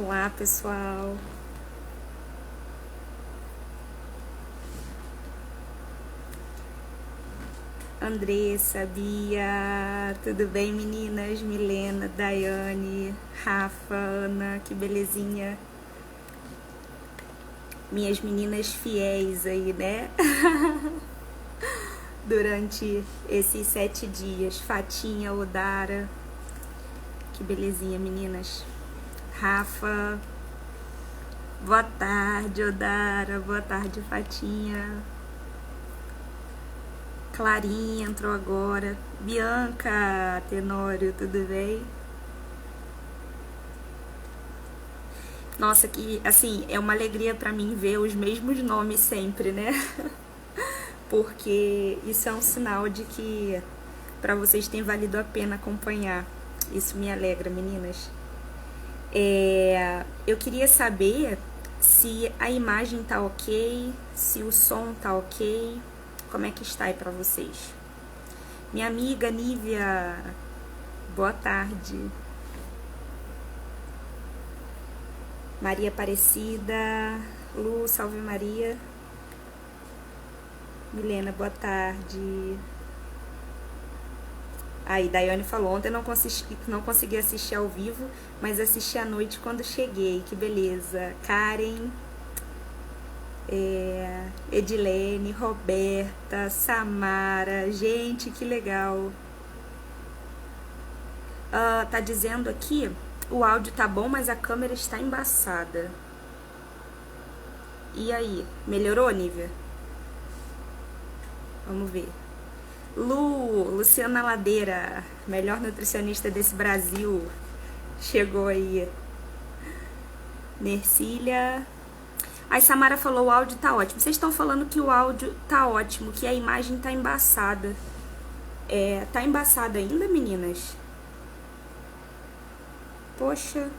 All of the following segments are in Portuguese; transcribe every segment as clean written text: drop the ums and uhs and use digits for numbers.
Olá, pessoal. Andressa, Bia, tudo bem, meninas? Milena, Daiane, Rafa, Ana, que belezinha. Minhas meninas fiéis aí, né? Durante esses 7 dias. Fatinha, Odara, que belezinha, meninas. Rafa, boa tarde, Odara, boa tarde, Fatinha. Clarinha entrou agora. Bianca, Tenório, tudo bem? Nossa, que assim, é uma alegria pra mim ver os mesmos nomes sempre, né? Porque isso é um sinal de que pra vocês tem valido a pena acompanhar. Isso me alegra, meninas. Eu queria saber se a imagem tá ok, se o som tá ok, como é que está aí pra vocês? Minha amiga Nívia, boa tarde. Maria Aparecida, Lu, salve Maria. Milena, boa tarde. Aí, Daiane falou, ontem não consegui assistir ao vivo, mas assisti à noite quando cheguei, que beleza. Karen, Edilene, Roberta, Samara, gente, que legal. Tá dizendo aqui, o áudio tá bom, mas a câmera está embaçada. E aí, melhorou, Nívia? Vamos ver. Luciana Ladeira, melhor nutricionista desse Brasil, chegou aí. Nercília. Aí Samara falou, o áudio tá ótimo. Vocês estão falando que o áudio tá ótimo, que a imagem tá embaçada. Tá embaçada ainda, meninas? Poxa.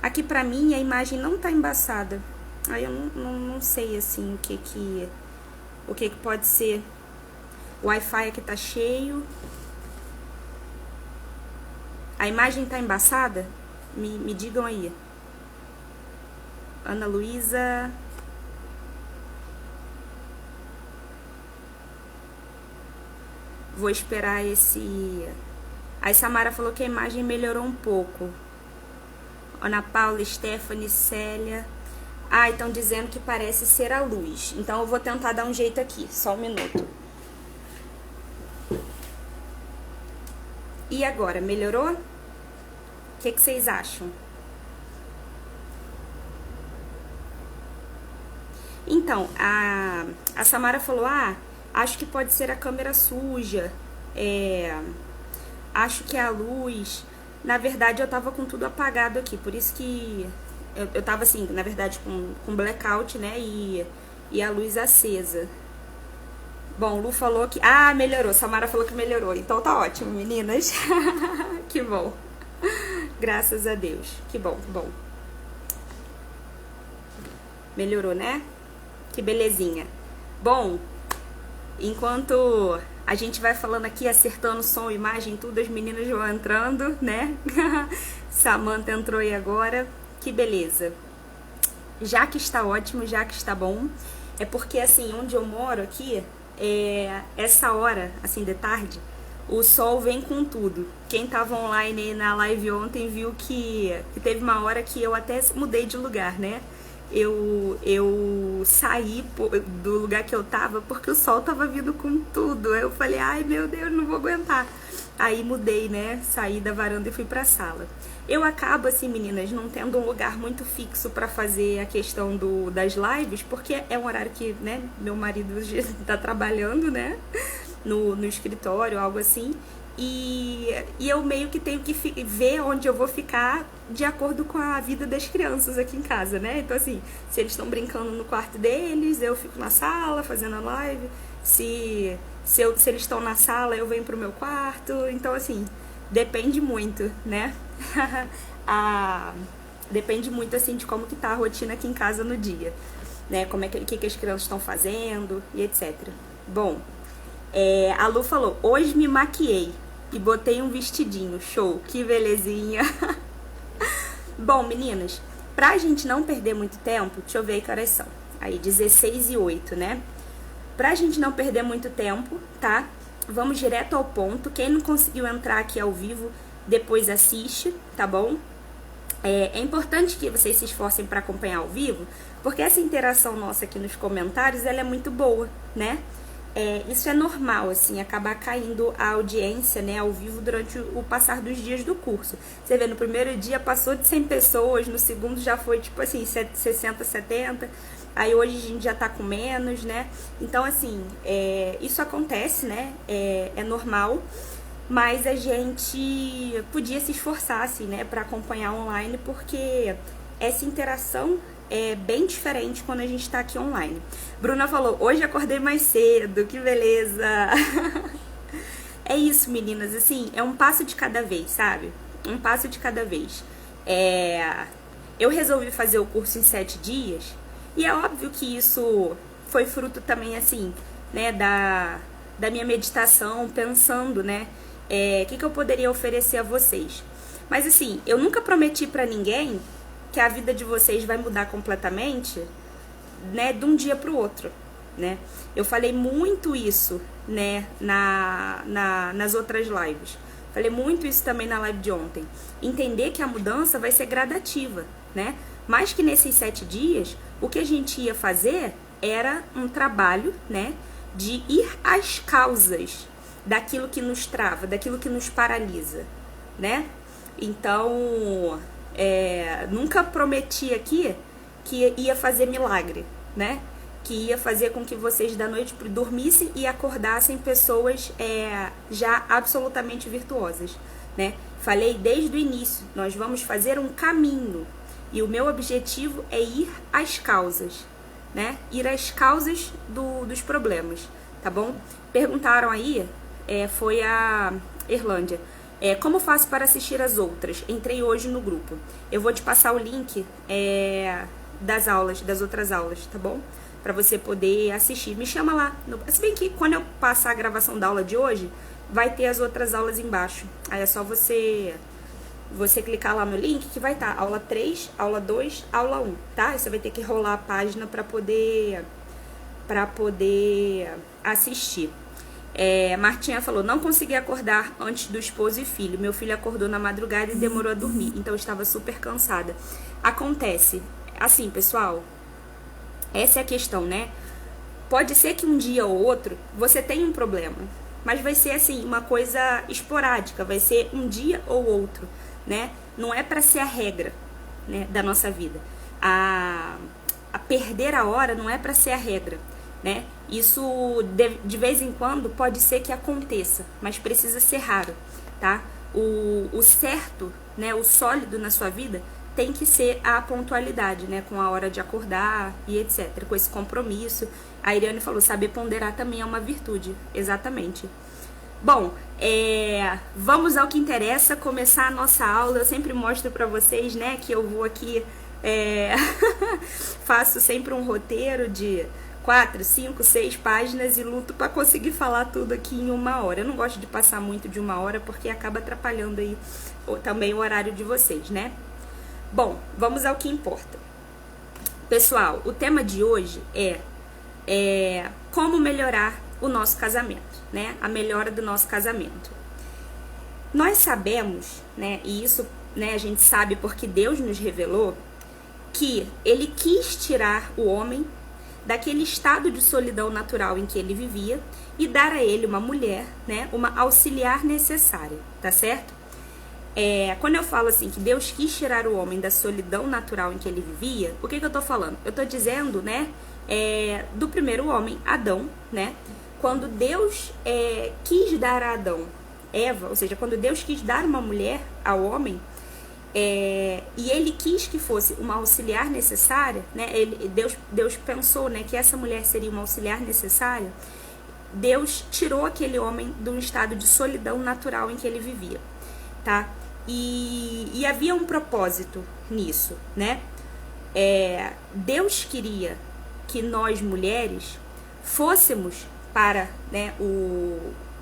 Aqui pra mim a imagem não tá embaçada. Aí eu não sei assim o que pode ser. O Wi-Fi aqui tá cheio. A imagem tá embaçada? Me digam aí. Ana Luísa. Vou esperar esse... Aí Samara falou que a imagem melhorou um pouco. Ana Paula, Stephanie, Célia. Estão dizendo que parece ser a luz. Então eu vou tentar dar um jeito aqui. Só um minuto. E agora, melhorou? O que vocês acham? Então, a Samara falou, acho que pode ser a câmera suja, acho que é a luz. Na verdade, eu tava com tudo apagado aqui, por isso que eu tava assim, na verdade, com blackout, né, e a luz acesa. Bom, Lu falou que... melhorou, Samara falou que melhorou, então tá ótimo, meninas. Que bom. Graças a Deus, que bom, que bom. Melhorou, né? Que belezinha. Bom, enquanto a gente vai falando aqui, acertando som, imagem, tudo, as meninas vão entrando, né? Samantha entrou aí agora. Que beleza. Já que está ótimo, já que está bom. É porque, assim, onde eu moro aqui, essa hora, assim, de tarde, o sol vem com tudo. Quem tava online na live ontem viu que teve uma hora que eu até mudei de lugar, né? Eu saí do lugar que eu tava porque o sol tava vindo com tudo. Eu falei, ai meu Deus, não vou aguentar. Aí mudei, né? Saí da varanda e fui pra sala. Eu acabo, assim, meninas, não tendo um lugar muito fixo pra fazer a questão das lives, porque é um horário que, né, meu marido tá trabalhando, né? No escritório, algo assim. E eu meio que tenho que ver onde eu vou ficar de acordo com a vida das crianças aqui em casa, né? Então, assim, se eles estão brincando no quarto deles, eu fico na sala fazendo a live. Se eles estão na sala, eu venho pro meu quarto. Então, assim, depende muito, né? Depende muito, assim, de como que tá a rotina aqui em casa no dia, né? Como que as crianças estão fazendo e etc. Bom, a Lu falou, hoje me maquiei e botei um vestidinho, show, que belezinha. Bom, meninas, pra gente não perder muito tempo, deixa eu ver que horas são. Aí, 16h08, né? Pra gente não perder muito tempo, tá? Vamos direto ao ponto. Quem não conseguiu entrar aqui ao vivo, depois assiste, tá bom? É importante que vocês se esforcem para acompanhar ao vivo, porque essa interação nossa aqui nos comentários, ela é muito boa, né? Isso é normal, assim, acabar caindo a audiência, né, ao vivo durante o passar dos dias do curso. Você vê, no primeiro dia passou de 100 pessoas, no segundo já foi, tipo assim, 60, 70, aí hoje a gente já tá com menos, né? Então, assim, isso acontece, né? É normal. Mas a gente podia se esforçar, assim, né, para acompanhar online, porque essa interação é bem diferente quando a gente tá aqui online. Bruna falou, hoje acordei mais cedo, que beleza! É isso, meninas, assim, é um passo de cada vez, sabe? Um passo de cada vez. Eu resolvi fazer o curso em 7 dias, e é óbvio que isso foi fruto também, assim, né, da minha meditação, pensando, né, que eu poderia oferecer a vocês. Mas assim, eu nunca prometi pra ninguém que a vida de vocês vai mudar completamente, né, de um dia pro outro, né? Eu falei muito isso, né, nas outras lives. Falei muito isso também na live de ontem. Entender que a mudança vai ser gradativa, né? Mas que nesses 7 dias, o que a gente ia fazer era um trabalho, né, de ir às causas daquilo que nos trava, daquilo que nos paralisa, né? Então, nunca prometi aqui que ia fazer milagre, né? Que ia fazer com que vocês da noite dormissem e acordassem pessoas já absolutamente virtuosas, né? Falei desde o início, nós vamos fazer um caminho e o meu objetivo é ir às causas, né? Ir às causas dos problemas, tá bom? Perguntaram aí, foi a Erlândia. Como faço para assistir as outras? Entrei hoje no grupo. Eu vou te passar o link das aulas, das outras aulas, tá bom? Para você poder assistir. Me chama lá. Se bem que quando eu passar a gravação da aula de hoje, vai ter as outras aulas embaixo. Aí é só você clicar lá no link que vai estar aula 3, aula 2, aula 1, tá? Aí você vai ter que rolar a página para poder assistir. Martinha falou, não consegui acordar antes do esposo e filho. Meu filho acordou na madrugada e demorou a dormir, então eu estava super cansada. Acontece, assim, pessoal, essa é a questão, né? Pode ser que um dia ou outro você tenha um problema, mas vai ser assim, uma coisa esporádica, vai ser um dia ou outro, né? Não é para ser a regra, né, da nossa vida. A perder a hora não é para ser a regra, né? Isso de vez em quando pode ser que aconteça, mas precisa ser raro, tá? O certo, né, o sólido na sua vida tem que ser a pontualidade, né, com a hora de acordar e etc, com esse compromisso. A Iriane falou, saber ponderar também é uma virtude, exatamente. Bom, vamos ao que interessa, começar a nossa aula. Eu sempre mostro pra vocês, né, que eu vou aqui, faço sempre um roteiro de 4, 5, 6 páginas e luto para conseguir falar tudo aqui em 1 hora. Eu não gosto de passar muito de 1 hora porque acaba atrapalhando aí também o horário de vocês, né? Bom, vamos ao que importa. Pessoal, o tema de hoje é como melhorar o nosso casamento, né? A melhora do nosso casamento. Nós sabemos, né, e isso, né, a gente sabe porque Deus nos revelou que Ele quis tirar o homem daquele estado de solidão natural em que ele vivia e dar a ele uma mulher, né, uma auxiliar necessária, tá certo? Quando eu falo assim que Deus quis tirar o homem da solidão natural em que ele vivia, o que eu tô falando? Eu tô dizendo, né, do primeiro homem, Adão, né? Quando Deus quis dar a Adão Eva, ou seja, quando Deus quis dar uma mulher ao homem, e ele quis que fosse uma auxiliar necessária, né? Deus pensou, né, que essa mulher seria uma auxiliar necessária. Deus tirou aquele homem de um estado de solidão natural em que ele vivia, tá? E havia um propósito nisso, né? Deus queria que nós mulheres fôssemos para, né,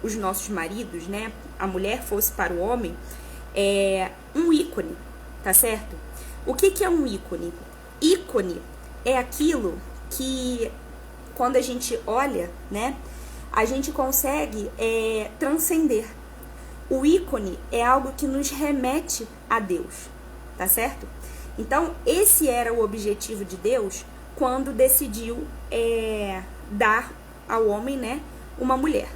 os nossos maridos, né? A mulher fosse para o homem um ícone, tá certo? O que é um ícone? Ícone é aquilo que, quando a gente olha, né, a gente consegue transcender. O ícone é algo que nos remete a Deus, tá certo? Então, esse era o objetivo de Deus quando decidiu dar ao homem, né, uma mulher.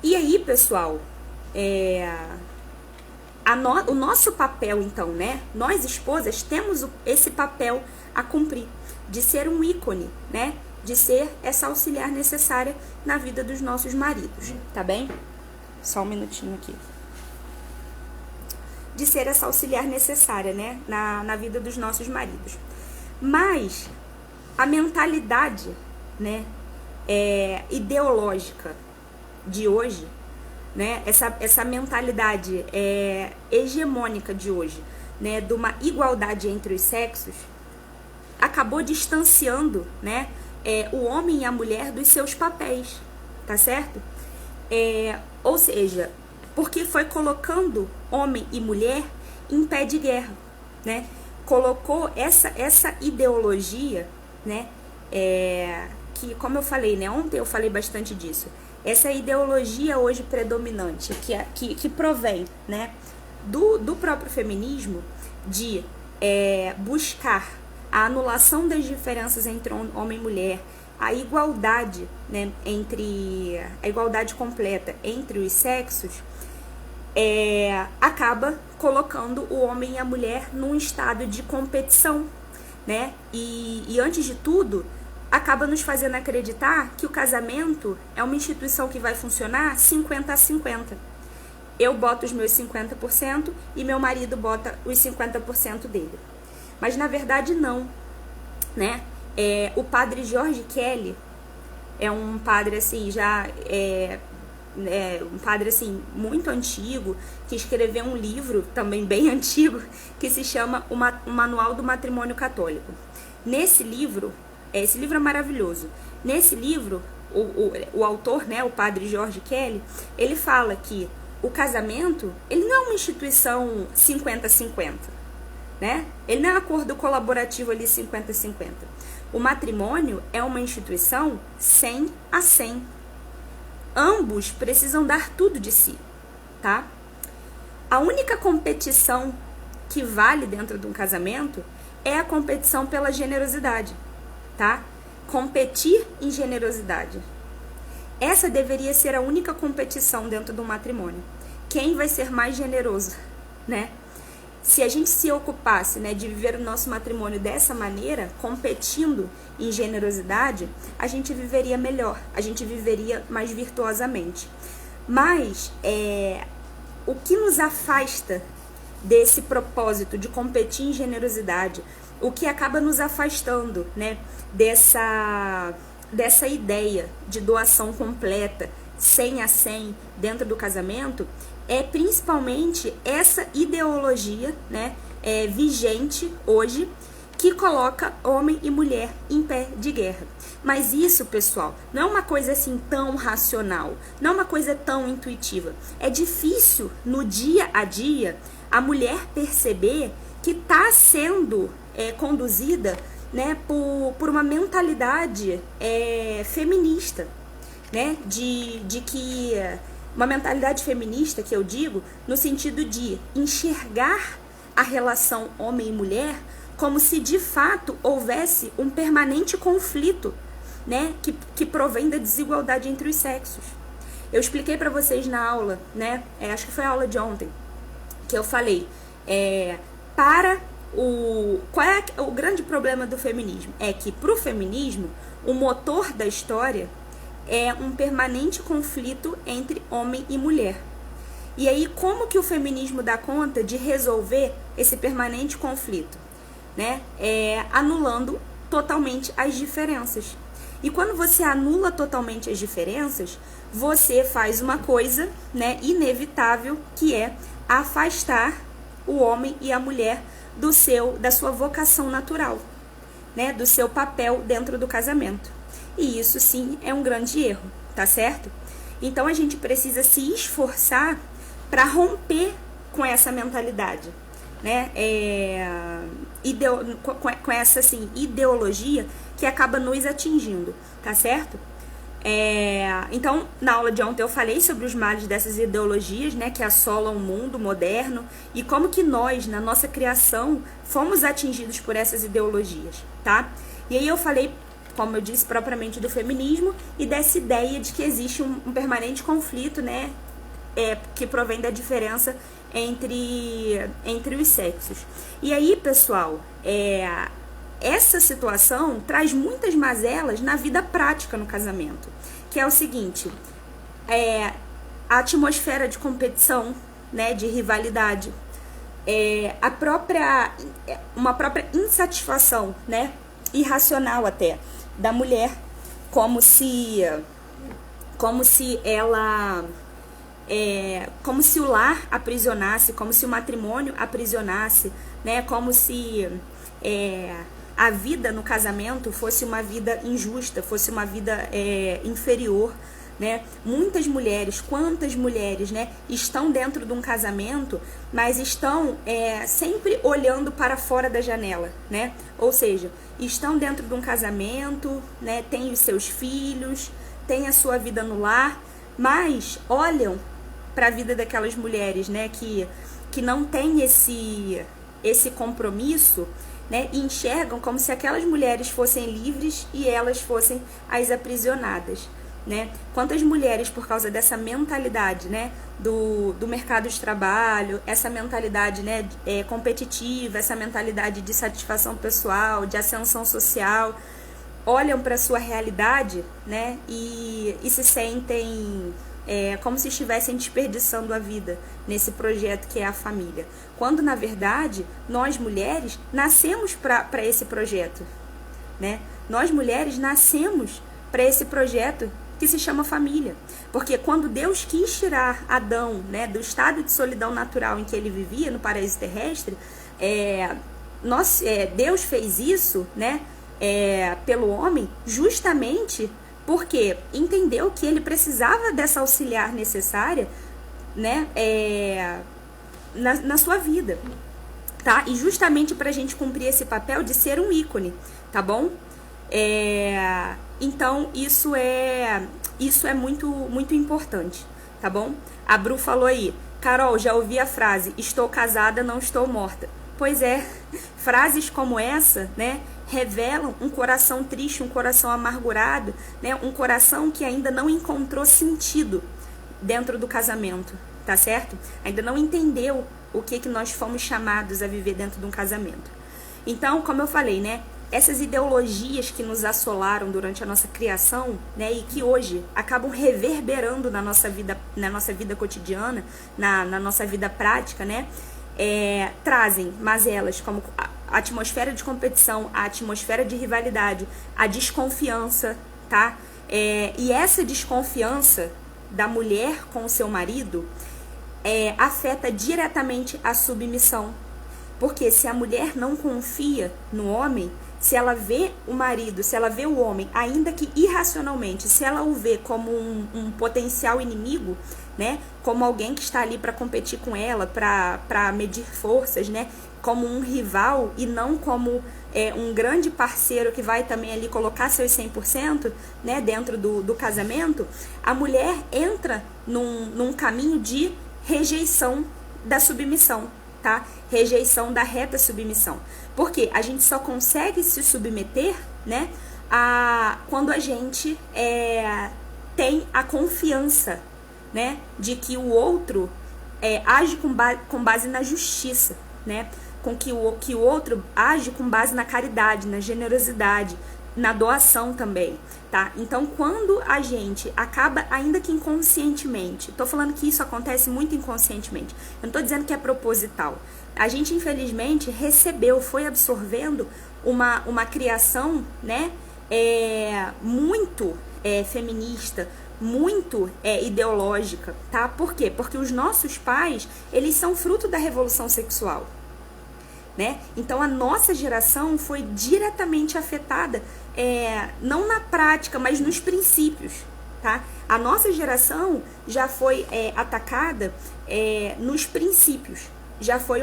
E aí, pessoal, o nosso papel, então, né, nós esposas temos esse papel a cumprir, de ser um ícone, né, de ser essa auxiliar necessária na vida dos nossos maridos, tá bem? Só um minutinho aqui. De ser essa auxiliar necessária, né, na vida dos nossos maridos. Mas a mentalidade, né, ideológica de hoje, né, essa mentalidade hegemônica de hoje, né, de uma igualdade entre os sexos, acabou distanciando, né, o homem e a mulher dos seus papéis, tá certo? Ou seja, porque foi colocando homem e mulher em pé de guerra, né? Colocou essa ideologia, né? Que, como eu falei, né? Ontem eu falei bastante disso. Essa ideologia hoje predominante, que provém, né, do próprio feminismo, de buscar a anulação das diferenças entre homem e mulher, a igualdade, né, a igualdade completa entre os sexos, acaba colocando o homem e a mulher num estado de competição, né? E antes de tudo, acaba nos fazendo acreditar que o casamento é uma instituição que vai funcionar 50-50. Eu boto os meus 50% e meu marido bota os 50% dele. Mas na verdade não, né? O padre George Kelly é um padre assim, um padre assim muito antigo, que escreveu um livro também bem antigo, que se chama o Manual do Matrimônio Católico. Nesse livro, esse livro é maravilhoso. Nesse livro, o autor, né, o padre George Kelly, ele fala que o casamento, ele não é uma instituição 50-50, né? Ele não é um acordo colaborativo ali 50-50. O matrimônio é uma instituição 100-100. Ambos precisam dar tudo de si, tá? A única competição que vale dentro de um casamento é a competição pela generosidade, tá? Competir em generosidade. Essa deveria ser a única competição dentro do matrimônio. Quem vai ser mais generoso, né? Se a gente se ocupasse, né, de viver o nosso matrimônio dessa maneira, competindo em generosidade, a gente viveria melhor, a gente viveria mais virtuosamente. Mas o que nos afasta desse propósito de competir em generosidade, o que acaba nos afastando, né, dessa ideia de doação completa, 100-100 dentro do casamento, é principalmente essa ideologia, né, vigente hoje, que coloca homem e mulher em pé de guerra. Mas isso, pessoal, não é uma coisa assim tão racional, não é uma coisa tão intuitiva. É difícil no dia a dia a mulher perceber que está sendo conduzida, né, por uma mentalidade feminista, né, de que uma mentalidade feminista, que eu digo, no sentido de enxergar a relação homem e mulher como se de fato houvesse um permanente conflito, né, que provém da desigualdade entre os sexos. Eu expliquei para vocês na aula, né, acho que foi a aula de ontem, que eu falei, qual é o grande problema do feminismo? É que para o feminismo, o motor da história é um permanente conflito entre homem e mulher. E aí, como que o feminismo dá conta de resolver esse permanente conflito? Né? Anulando totalmente as diferenças. E quando você anula totalmente as diferenças, você faz uma coisa, né, inevitável, que é afastar o homem e a mulher da sua vocação natural, né, do seu papel dentro do casamento. E isso sim é um grande erro, tá certo? Então a gente precisa se esforçar para romper com essa mentalidade, né, com essa assim, ideologia que acaba nos atingindo, tá certo? Então, na aula de ontem eu falei sobre os males dessas ideologias, né, que assolam o mundo moderno e como que nós, na nossa criação, fomos atingidos por essas ideologias, tá? E aí eu falei, como eu disse, propriamente do feminismo e dessa ideia de que existe um permanente conflito, né, que provém da diferença entre os sexos. E aí, pessoal, essa situação traz muitas mazelas na vida prática no casamento, que é o seguinte, a atmosfera de competição, né, de rivalidade, uma própria insatisfação, né, irracional até, da mulher, como se o lar aprisionasse, como se o matrimônio aprisionasse, né, como se a vida no casamento fosse uma vida injusta, fosse uma vida inferior, né? Muitas mulheres, quantas mulheres, né, estão dentro de um casamento, mas estão sempre olhando para fora da janela, né? Ou seja, estão dentro de um casamento, né, têm os seus filhos, têm a sua vida no lar, mas olham para a vida daquelas mulheres, né, que não têm esse compromisso, né, e enxergam como se aquelas mulheres fossem livres e elas fossem as aprisionadas, né? Quantas mulheres, por causa dessa mentalidade, né, do mercado de trabalho, essa mentalidade, né, competitiva, essa mentalidade de satisfação pessoal, de ascensão social, olham para a sua realidade, né, e se sentem como se estivessem desperdiçando a vida nesse projeto que é a família. Quando, na verdade, nós mulheres nascemos para esse projeto, né? Nós mulheres nascemos para esse projeto que se chama família. Porque quando Deus quis tirar Adão, né, do estado de solidão natural em que ele vivia, no paraíso terrestre, Deus fez isso, né, pelo homem, justamente porque entendeu que ele precisava dessa auxiliar necessária, né, na sua vida, tá? E justamente para a gente cumprir esse papel de ser um ícone, tá bom? Então isso é muito, muito importante, tá bom? A Bru falou aí, Carol, já ouvi a frase, estou casada, não estou morta. Pois é, frases como essa, né, revelam um coração triste, um coração amargurado, né, um coração que ainda não encontrou sentido dentro do casamento, tá certo? Ainda não entendeu o que nós fomos chamados a viver dentro de um casamento. Então, como eu falei, né, essas ideologias que nos assolaram durante a nossa criação, né, e que hoje acabam reverberando na nossa vida cotidiana, na nossa vida prática, né, trazem mazelas como a atmosfera de competição, a atmosfera de rivalidade, a desconfiança, tá? E essa desconfiança da mulher com o seu marido afeta diretamente a submissão. Porque se a mulher não confia no homem, se ela vê o marido, se ela vê o homem, ainda que irracionalmente, se ela o vê como um potencial inimigo, né, como alguém que está ali para competir com ela, para medir forças, né, como um rival e não como um grande parceiro que vai também ali colocar seus 100%, né, dentro do casamento, a mulher entra num caminho de rejeição da submissão, tá? Rejeição da reta submissão. Porque a gente só consegue se submeter, né, quando a gente tem a confiança, né, de que o outro age com base na justiça, né, com que o outro age com base na caridade, na generosidade, na doação também, tá? Então, quando a gente acaba, ainda que inconscientemente, tô falando que isso acontece muito inconscientemente, eu não tô dizendo que é proposital, a gente infelizmente recebeu, foi absorvendo uma criação, né, muito feminista, muito ideológica, tá? Por quê? Porque os nossos pais, eles são fruto da revolução sexual, né? Então a nossa geração foi diretamente afetada, não na prática, mas nos princípios, tá? A nossa geração já foi atacada nos princípios, já foi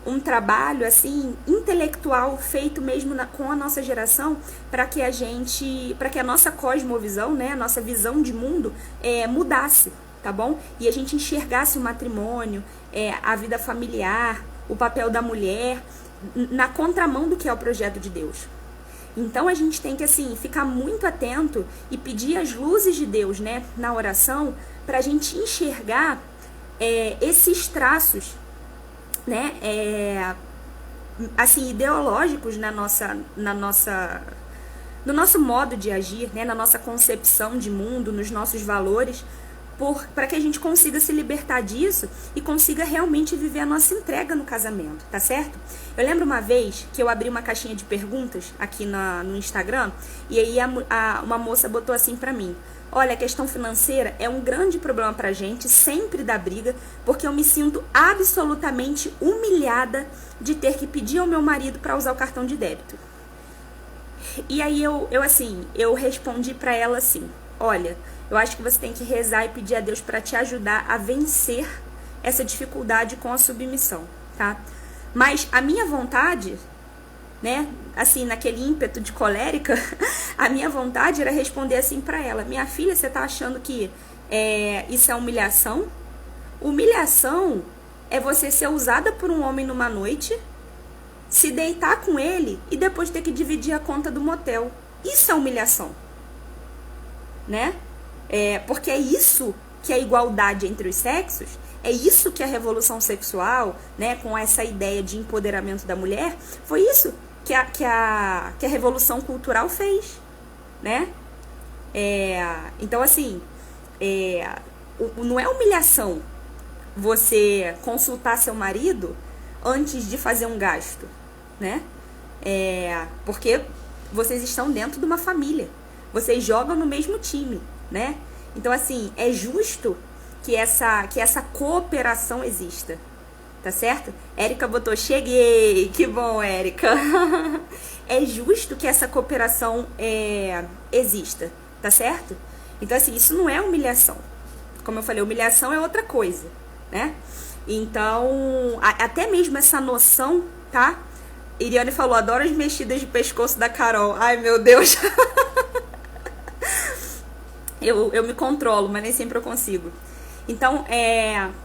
um trabalho assim intelectual feito mesmo com a nossa geração para que a nossa cosmovisão, né, a nossa visão de mundo mudasse, tá bom? E a gente enxergasse o matrimônio, a vida familiar, o papel da mulher na contramão do que é o projeto de Deus. Então a gente tem que assim ficar muito atento e pedir as luzes de Deus, né, na oração, para a gente enxergar esses traços, né, assim ideológicos no nosso modo de agir, né, na nossa concepção de mundo, nos nossos valores, para que a gente consiga se libertar disso e consiga realmente viver a nossa entrega no casamento, tá certo? Eu lembro uma vez que eu abri uma caixinha de perguntas aqui no Instagram, e aí uma moça botou assim pra mim: olha, a questão financeira é um grande problema pra gente, sempre dá briga, porque eu me sinto absolutamente humilhada de ter que pedir ao meu marido pra usar o cartão de débito. E aí eu respondi pra ela assim: olha, eu acho que você tem que rezar e pedir a Deus para te ajudar a vencer essa dificuldade com a submissão, tá? Mas a minha vontade, né, assim, naquele ímpeto de colérica, a minha vontade era responder assim para ela: minha filha, você tá achando que isso é humilhação? Humilhação é você ser usada por um homem numa noite, se deitar com ele e depois ter que dividir a conta do motel. Isso é humilhação, né? Porque é isso que é a igualdade entre os sexos, é isso que a revolução sexual, né, com essa ideia de empoderamento da mulher, foi isso que a revolução cultural fez, né? Então, assim, não é humilhação você consultar seu marido antes de fazer um gasto, né? Porque vocês estão dentro de uma família, vocês jogam no mesmo time, né? Então, assim, é justo que essa cooperação exista, tá certo? Érica botou: cheguei! Que bom, Érica! É justo que essa cooperação exista, tá certo? Então, assim, isso não é humilhação. Como eu falei, humilhação é outra coisa, né? Então, até mesmo essa noção, tá? Iriane falou: adoro as mexidas de pescoço da Carol. Ai, meu Deus! Eu me controlo, mas nem sempre eu consigo. Então,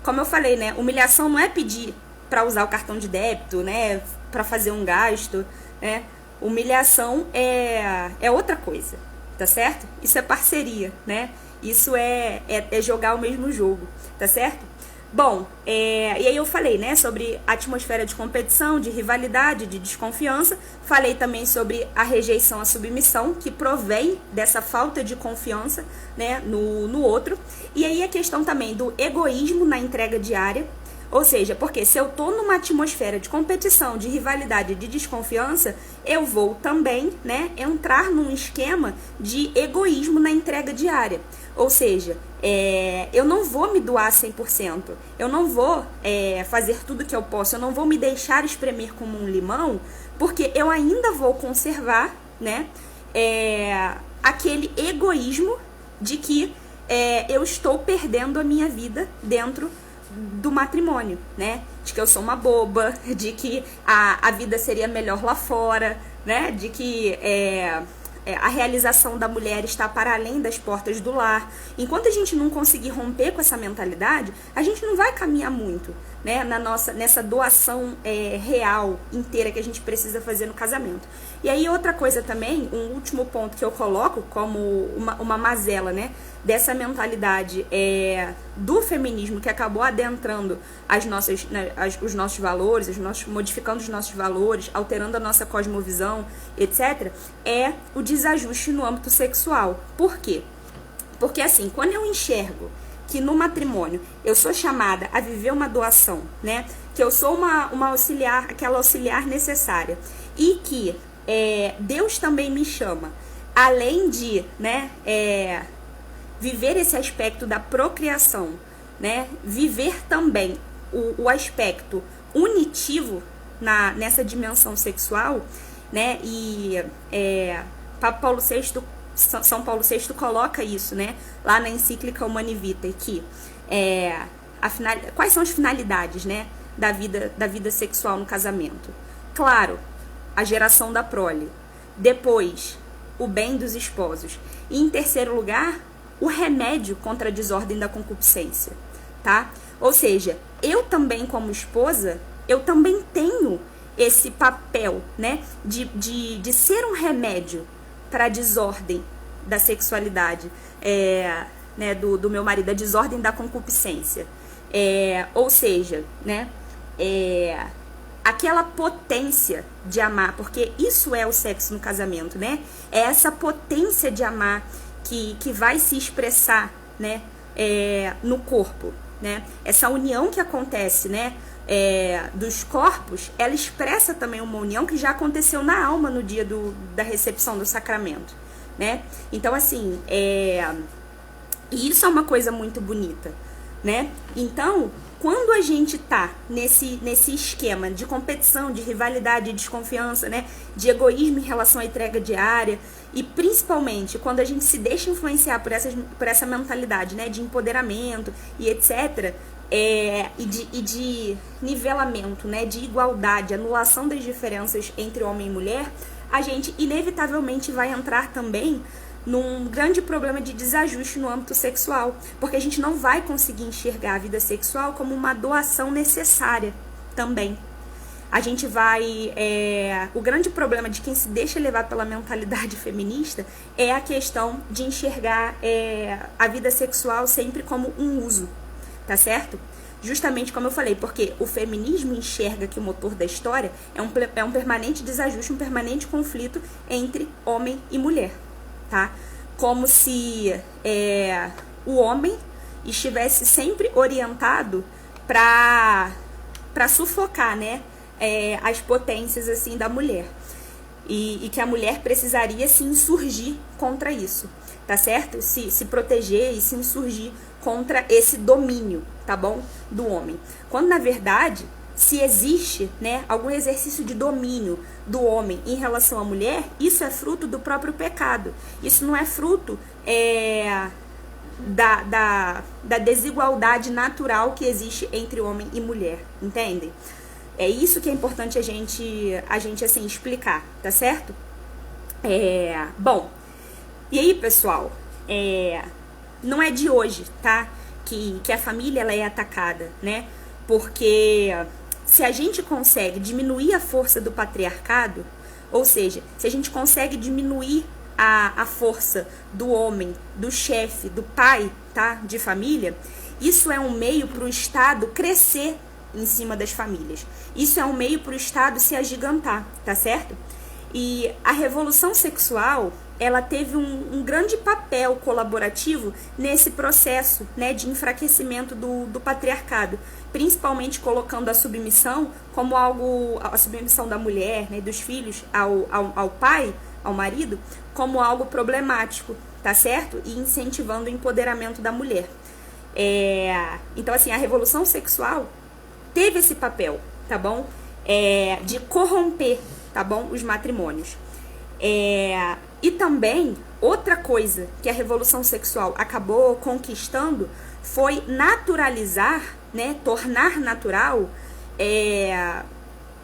como eu falei, né? Humilhação não é pedir para usar o cartão de débito, né? Para fazer um gasto, né? Humilhação é outra coisa, tá certo? Isso é parceria, né? Isso é jogar o mesmo jogo, tá certo? Bom, e aí eu falei, né, sobre a atmosfera de competição, de rivalidade, de desconfiança. Falei também sobre a rejeição à submissão, que provém dessa falta de confiança, né, no outro. E aí a questão também do egoísmo na entrega diária. Ou seja, porque se eu tô numa atmosfera de competição, de rivalidade, de desconfiança, eu vou também, né, entrar num esquema de egoísmo na entrega diária. Ou seja, eu não vou me doar 100%, eu não vou fazer tudo que eu posso, eu não vou me deixar espremer como um limão, porque eu ainda vou conservar, né, aquele egoísmo de que eu estou perdendo a minha vida dentro do matrimônio, né? De que eu sou uma boba, de que a vida seria melhor lá fora, né? De que a realização da mulher está para além das portas do lar. Enquanto a gente não conseguir romper com essa mentalidade, a gente não vai caminhar muito, né? Nessa doação real, inteira, que a gente precisa fazer no casamento. E aí outra coisa também, um último ponto que eu coloco como uma mazela, né? Dessa mentalidade do feminismo que acabou adentrando os nossos valores, modificando os nossos valores, alterando a nossa cosmovisão, etc., é o desajuste no âmbito sexual. Por quê? Porque assim, quando eu enxergo que no matrimônio eu sou chamada a viver uma doação, né? Que eu sou uma auxiliar, aquela auxiliar necessária, e que Deus também me chama, além de, né, viver esse aspecto da procriação, né? Viver também o aspecto unitivo nessa dimensão sexual, né? E São Paulo VI coloca isso, né? Lá na encíclica Humani Vitae, que quais são as finalidades, né? da vida sexual no casamento? Claro, a geração da prole. Depois, o bem dos esposos. E em terceiro lugar, o remédio contra a desordem da concupiscência, tá? Ou seja, eu também como esposa, eu também tenho esse papel, né, de ser um remédio para a desordem da sexualidade, né, do meu marido, a desordem da concupiscência. Ou seja, né, aquela potência de amar, porque isso é o sexo no casamento, né? É essa potência de amar que vai se expressar, né, no corpo, né? Essa união que acontece, né, dos corpos, ela expressa também uma união que já aconteceu na alma no dia da recepção do sacramento, né? Então, assim, e isso é uma coisa muito bonita, né? Então, quando a gente tá nesse esquema de competição, de rivalidade, de desconfiança, né, de egoísmo em relação à entrega diária, e principalmente quando a gente se deixa influenciar por essa mentalidade, né, de empoderamento e etc., e de nivelamento, né, de igualdade, anulação das diferenças entre homem e mulher, a gente inevitavelmente vai entrar também num grande problema de desajuste no âmbito sexual, porque a gente não vai conseguir enxergar a vida sexual como uma doação necessária também. A gente vai... o grande problema de quem se deixa levar pela mentalidade feminista é a questão de enxergar a vida sexual sempre como um uso, tá certo? Justamente como eu falei, porque o feminismo enxerga que o motor da história é um permanente desajuste, um permanente conflito entre homem e mulher. Tá? Como se o homem estivesse sempre orientado para sufocar, né, as potências assim da mulher, e que a mulher precisaria se insurgir contra isso, tá certo? Se proteger e se insurgir contra esse domínio, tá bom, do homem, quando na verdade, se existe, né, algum exercício de domínio do homem em relação à mulher, isso é fruto do próprio pecado. Isso não é fruto da desigualdade natural que existe entre homem e mulher, entendem? É isso que é importante a gente assim, explicar, tá certo? Bom, e aí, pessoal, não é de hoje, tá? Que a família ela é atacada, né? Porque se a gente consegue diminuir a força do patriarcado, ou seja, se a gente consegue diminuir a força do homem, do chefe, do pai, tá, de família, isso é um meio para o Estado crescer em cima das famílias. Isso é um meio para o Estado se agigantar, tá certo? E a revolução sexual, ela teve um grande papel colaborativo nesse processo, né, de enfraquecimento do patriarcado, principalmente colocando a submissão como algo, a submissão da mulher, né, dos filhos ao pai, ao marido, como algo problemático, tá certo? E incentivando o empoderamento da mulher. Então, assim, a revolução sexual teve esse papel, tá bom? De corromper, tá bom, os matrimônios. E também, outra coisa que a revolução sexual acabou conquistando foi naturalizar, né, tornar natural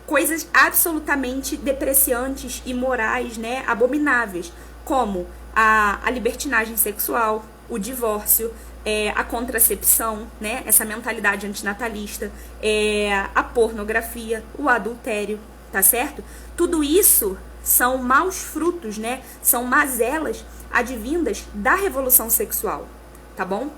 coisas absolutamente depreciantes, imorais, né, abomináveis, como a libertinagem sexual, o divórcio, a contracepção, né, essa mentalidade antinatalista, a pornografia, o adultério, tá certo? Tudo isso são maus frutos, né? São mazelas advindas da revolução sexual, tá bom?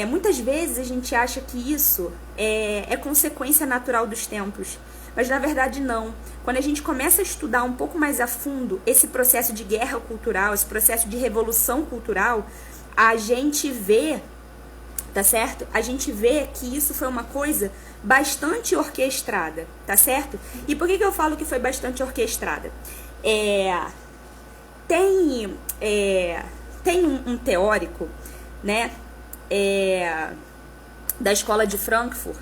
Muitas vezes a gente acha que isso é consequência natural dos tempos, mas na verdade não. Quando a gente começa a estudar um pouco mais a fundo esse processo de guerra cultural, esse processo de revolução cultural, a gente vê, tá certo? A gente vê que isso foi uma coisa bastante orquestrada, tá certo? E por que eu falo que foi bastante orquestrada? Tem um teórico, né, da escola de Frankfurt,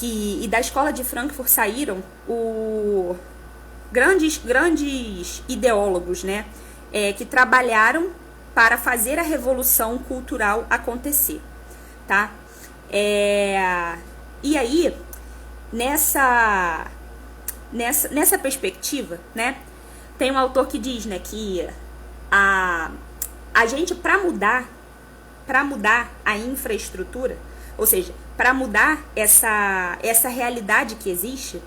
e da escola de Frankfurt saíram grandes ideólogos, né, que trabalharam para fazer a revolução cultural acontecer, tá? E aí, nessa perspectiva, né, tem um autor que diz, né, que a gente, para mudar a infraestrutura, ou seja, para mudar essa realidade que existe,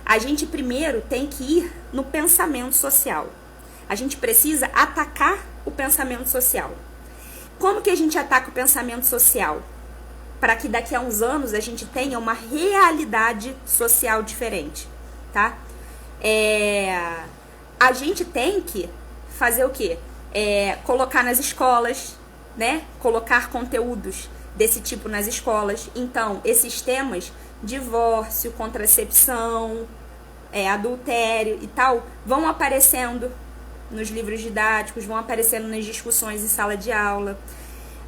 a gente primeiro tem que ir no pensamento social. A gente precisa atacar o pensamento social. Como que a gente ataca o pensamento social? Para que daqui a uns anos a gente tenha uma realidade social diferente, tá? A gente tem que fazer o quê? Colocar nas escolas, né? Colocar conteúdos desse tipo nas escolas. Então, esses temas, divórcio, contracepção, adultério e tal, vão aparecendo nos livros didáticos, vão aparecendo nas discussões em sala de aula.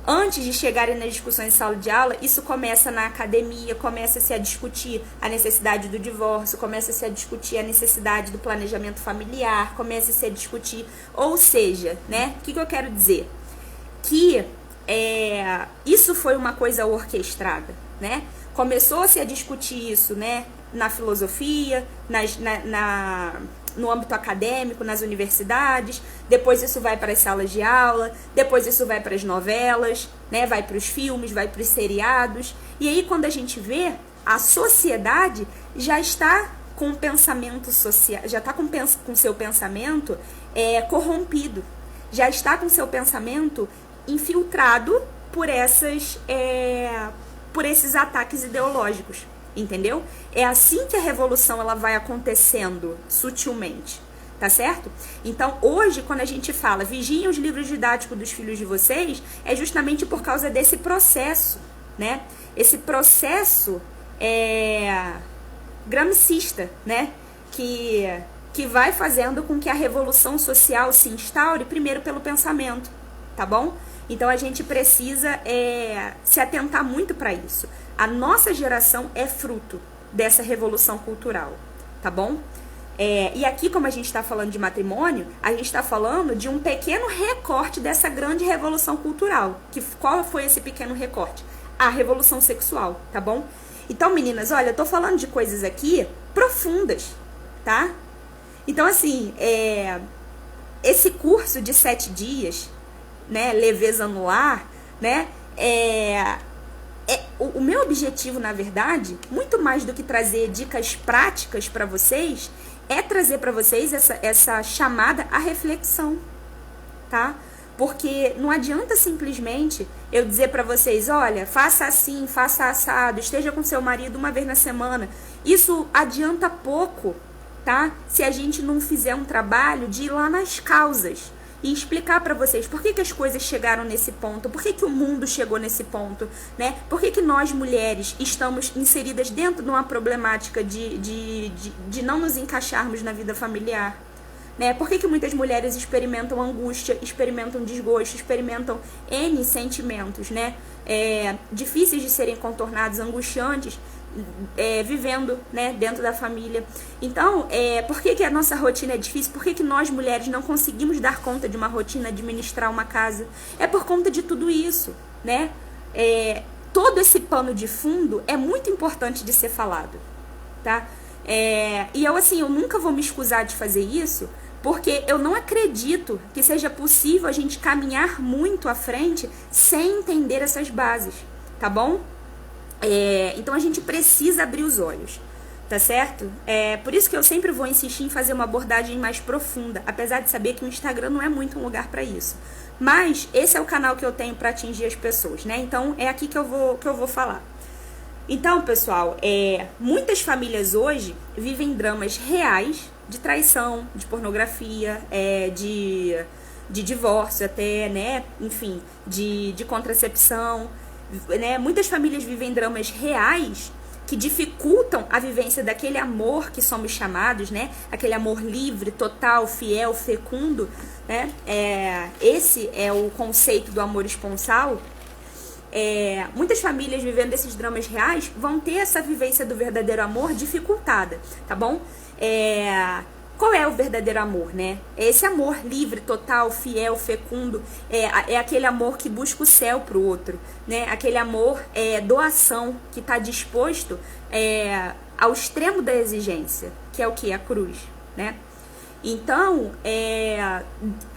Antes de chegarem nas discussões em sala de aula, isso começa na academia, começa-se a discutir a necessidade do divórcio, começa-se a discutir a necessidade do planejamento familiar, começa-se a discutir, ou seja, né, o que eu quero dizer? Que isso foi uma coisa orquestrada, né? Começou-se a discutir isso, né, na filosofia, no âmbito acadêmico, nas universidades, depois isso vai para as salas de aula, depois isso vai para as novelas, né, vai para os filmes, vai para os seriados, e aí quando a gente vê, a sociedade já está com o pensamento social, já está com seu pensamento corrompido, já está com seu pensamento infiltrado por esses ataques ideológicos, entendeu? É assim que a revolução ela vai acontecendo sutilmente, tá certo? Então, hoje, quando a gente fala vigiem os livros didáticos dos filhos de vocês, é justamente por causa desse processo, né? Esse processo gramscista, né? Que vai fazendo com que a revolução social se instaure primeiro pelo pensamento, tá bom? Então a gente precisa se atentar muito para isso. A nossa geração é fruto dessa revolução cultural, tá bom? E aqui, como a gente está falando de matrimônio, a gente está falando de um pequeno recorte dessa grande revolução cultural. Qual foi esse pequeno recorte? A revolução sexual, tá bom? Então, meninas, olha, eu tô falando de coisas aqui profundas, tá? Então, assim, esse curso de 7 dias, né, leveza no lar, né, o meu objetivo, na verdade, muito mais do que trazer dicas práticas para vocês, é trazer para vocês essa chamada à reflexão, tá? Porque não adianta simplesmente eu dizer para vocês, olha, faça assim, faça assado, esteja com seu marido uma vez na semana. Isso adianta pouco, tá? Se a gente não fizer um trabalho de ir lá nas causas e explicar para vocês por que as coisas chegaram nesse ponto, por que o mundo chegou nesse ponto, né? Por que nós, mulheres, estamos inseridas dentro de uma problemática de não nos encaixarmos na vida familiar, né? Por que muitas mulheres experimentam angústia, experimentam desgosto, experimentam N sentimentos, né? Difíceis de serem contornados, angustiantes, vivendo, né, dentro da família. Então, por que a nossa rotina é difícil? Por que nós, mulheres, não conseguimos dar conta de uma rotina, administrar uma casa? É por conta de tudo isso, né? Todo esse pano de fundo é muito importante de ser falado, tá? E eu nunca vou me escusar de fazer isso, porque eu não acredito que seja possível a gente caminhar muito à frente sem entender essas bases, tá bom? Então a gente precisa abrir os olhos, tá certo? Por isso que eu sempre vou insistir em fazer uma abordagem mais profunda, apesar de saber que o Instagram não é muito um lugar para isso. Mas esse é o canal que eu tenho para atingir as pessoas, né? Então é aqui que eu vou falar. Então, pessoal, muitas famílias hoje vivem dramas reais de traição, de pornografia, de divórcio até, né? Enfim, de contracepção, né? Muitas famílias vivem dramas reais que dificultam a vivência daquele amor que somos chamados, né? Aquele amor livre, total, fiel, fecundo, né? Esse é o conceito do amor esponsal. Muitas famílias vivendo esses dramas reais vão ter essa vivência do verdadeiro amor dificultada, tá bom? Qual é o verdadeiro amor, né? É esse amor livre, total, fiel, fecundo, é aquele amor que busca o céu pro outro, né? Aquele amor doação, que está disposto ao extremo da exigência, que é o que? A cruz, né? Então,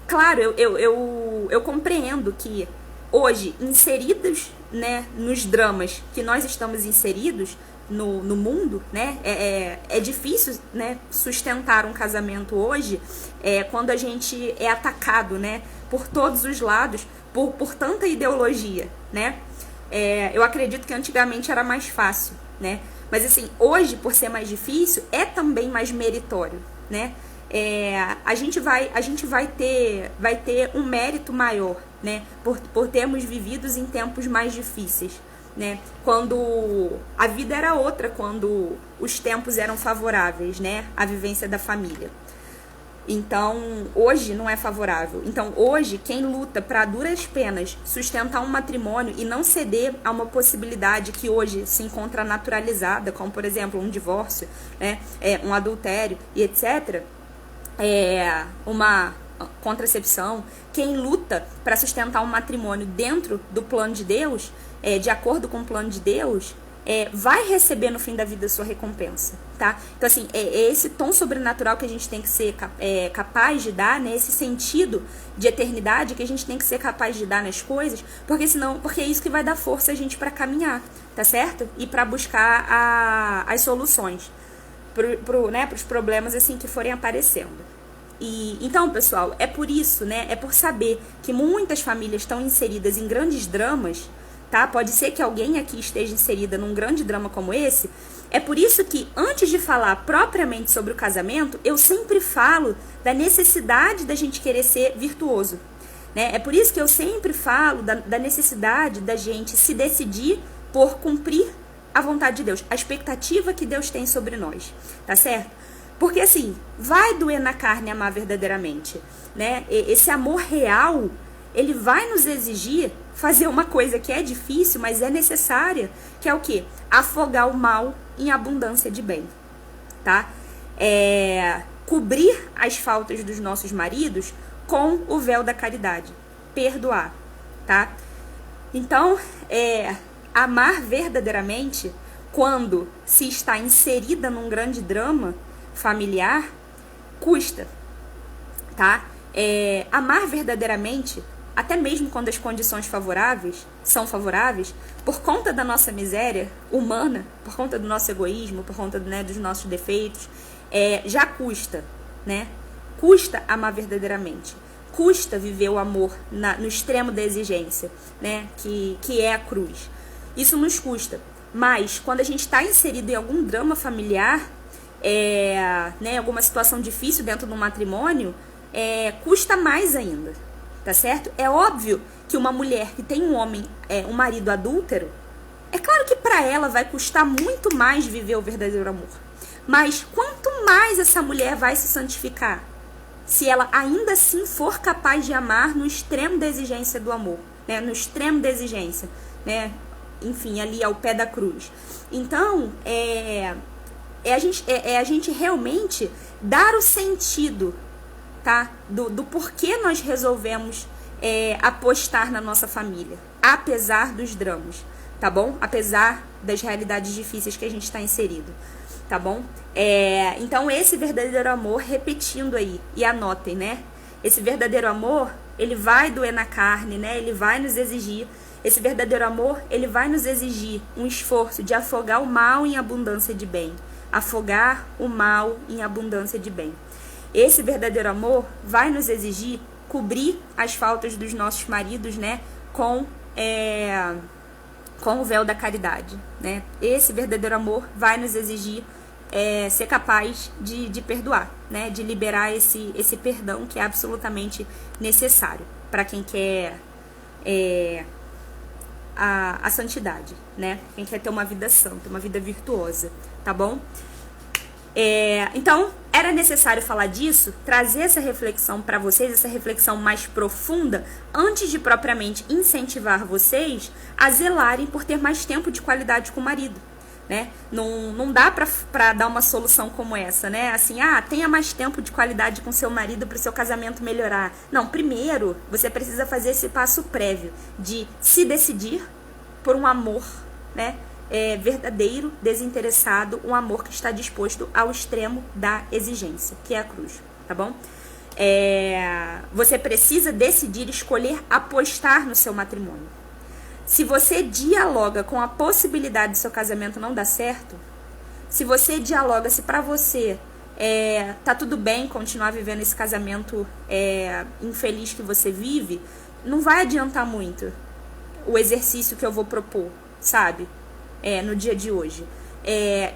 claro, eu compreendo que hoje, inseridos, né, nos dramas que nós estamos inseridos no mundo, né, é difícil, né, sustentar um casamento hoje quando a gente é atacado, né, por todos os lados, por tanta ideologia, né? Eu acredito que antigamente era mais fácil, né? Mas assim, hoje, por ser mais difícil, é também mais meritório, né? A gente vai ter um mérito maior, né? Por termos vividos em tempos mais difíceis, né? Quando a vida era outra, quando os tempos eram favoráveis, né? A vivência da família. Então, hoje não é favorável. Então, hoje, quem luta para duras penas sustentar um matrimônio e não ceder a uma possibilidade que hoje se encontra naturalizada, como, por exemplo, um divórcio, né, um adultério e etc., uma contracepção, quem luta para sustentar um matrimônio dentro do plano de Deus, de acordo com o plano de Deus, vai receber no fim da vida a sua recompensa, tá? Então, assim, é esse tom sobrenatural que a gente tem que ser capaz de dar, né? Esse sentido de eternidade que a gente tem que ser capaz de dar nas coisas, porque é isso que vai dar força a gente para caminhar, tá certo? E para buscar as soluções pros problemas, assim, que forem aparecendo. Então, pessoal, é por isso, né? É por saber que muitas famílias estão inseridas em grandes dramas, tá? Pode ser que alguém aqui esteja inserida num grande drama como esse. É por isso que, antes de falar propriamente sobre o casamento, eu sempre falo da necessidade da gente querer ser virtuoso, né? É por isso que eu sempre falo da necessidade da gente se decidir por cumprir a vontade de Deus, a expectativa que Deus tem sobre nós, tá certo? Porque, assim, vai doer na carne amar verdadeiramente, né? Esse amor real, ele vai nos exigir fazer uma coisa que é difícil, mas é necessária, que é o quê? Afogar o mal em abundância de bem, tá? Cobrir as faltas dos nossos maridos com o véu da caridade, perdoar, tá? Então, amar verdadeiramente, quando se está inserida num grande drama familiar, custa, tá? Amar verdadeiramente, até mesmo quando as condições são favoráveis, por conta da nossa miséria humana, por conta do nosso egoísmo, por conta, né, dos nossos defeitos, já custa, né? Custa amar verdadeiramente. Custa viver o amor no extremo da exigência, né? Que é a cruz. Isso nos custa. Mas, quando a gente está inserido em algum drama familiar, né, alguma situação difícil dentro do matrimônio, custa mais ainda, tá certo? É óbvio que uma mulher que tem um marido adúltero, é claro que para ela vai custar muito mais viver o verdadeiro amor. Mas quanto mais essa mulher vai se santificar, se ela ainda assim for capaz de amar no extremo da exigência do amor, né, no extremo da exigência, né, enfim, ali ao pé da cruz. Então, a gente realmente dar o sentido, tá? Do porquê nós resolvemos apostar na nossa família, apesar dos dramas, tá bom? Apesar das realidades difíceis que a gente está inserido, tá bom? Então, esse verdadeiro amor, repetindo aí, e anotem, né? Esse verdadeiro amor, ele vai doer na carne, né? Ele vai nos exigir. Esse verdadeiro amor, ele vai nos exigir um esforço de afogar o mal em abundância de bem. Afogar o mal em abundância de bem. Esse verdadeiro amor vai nos exigir cobrir as faltas dos nossos maridos, né, com o véu da caridade, né? Esse verdadeiro amor vai nos exigir ser capaz de perdoar, né, de liberar esse perdão que é absolutamente necessário para quem quer a santidade, né? Quem quer ter uma vida santa, uma vida virtuosa, tá bom? Então, era necessário falar disso, trazer essa reflexão para vocês, essa reflexão mais profunda, antes de propriamente incentivar vocês a zelarem por ter mais tempo de qualidade com o marido, né? Não dá pra dar uma solução como essa, né? Assim, tenha mais tempo de qualidade com seu marido para o seu casamento melhorar. Não, primeiro você precisa fazer esse passo prévio de se decidir por um amor, né, verdadeiro, desinteressado, um amor que está disposto ao extremo da exigência, que é a cruz, tá bom? Você precisa decidir escolher apostar no seu matrimônio. Se você dialoga com a possibilidade do seu casamento não dar certo, se você dialoga, se pra você tá tudo bem continuar vivendo esse casamento infeliz que você vive, não vai adiantar muito o exercício que eu vou propor, sabe? No dia de hoje.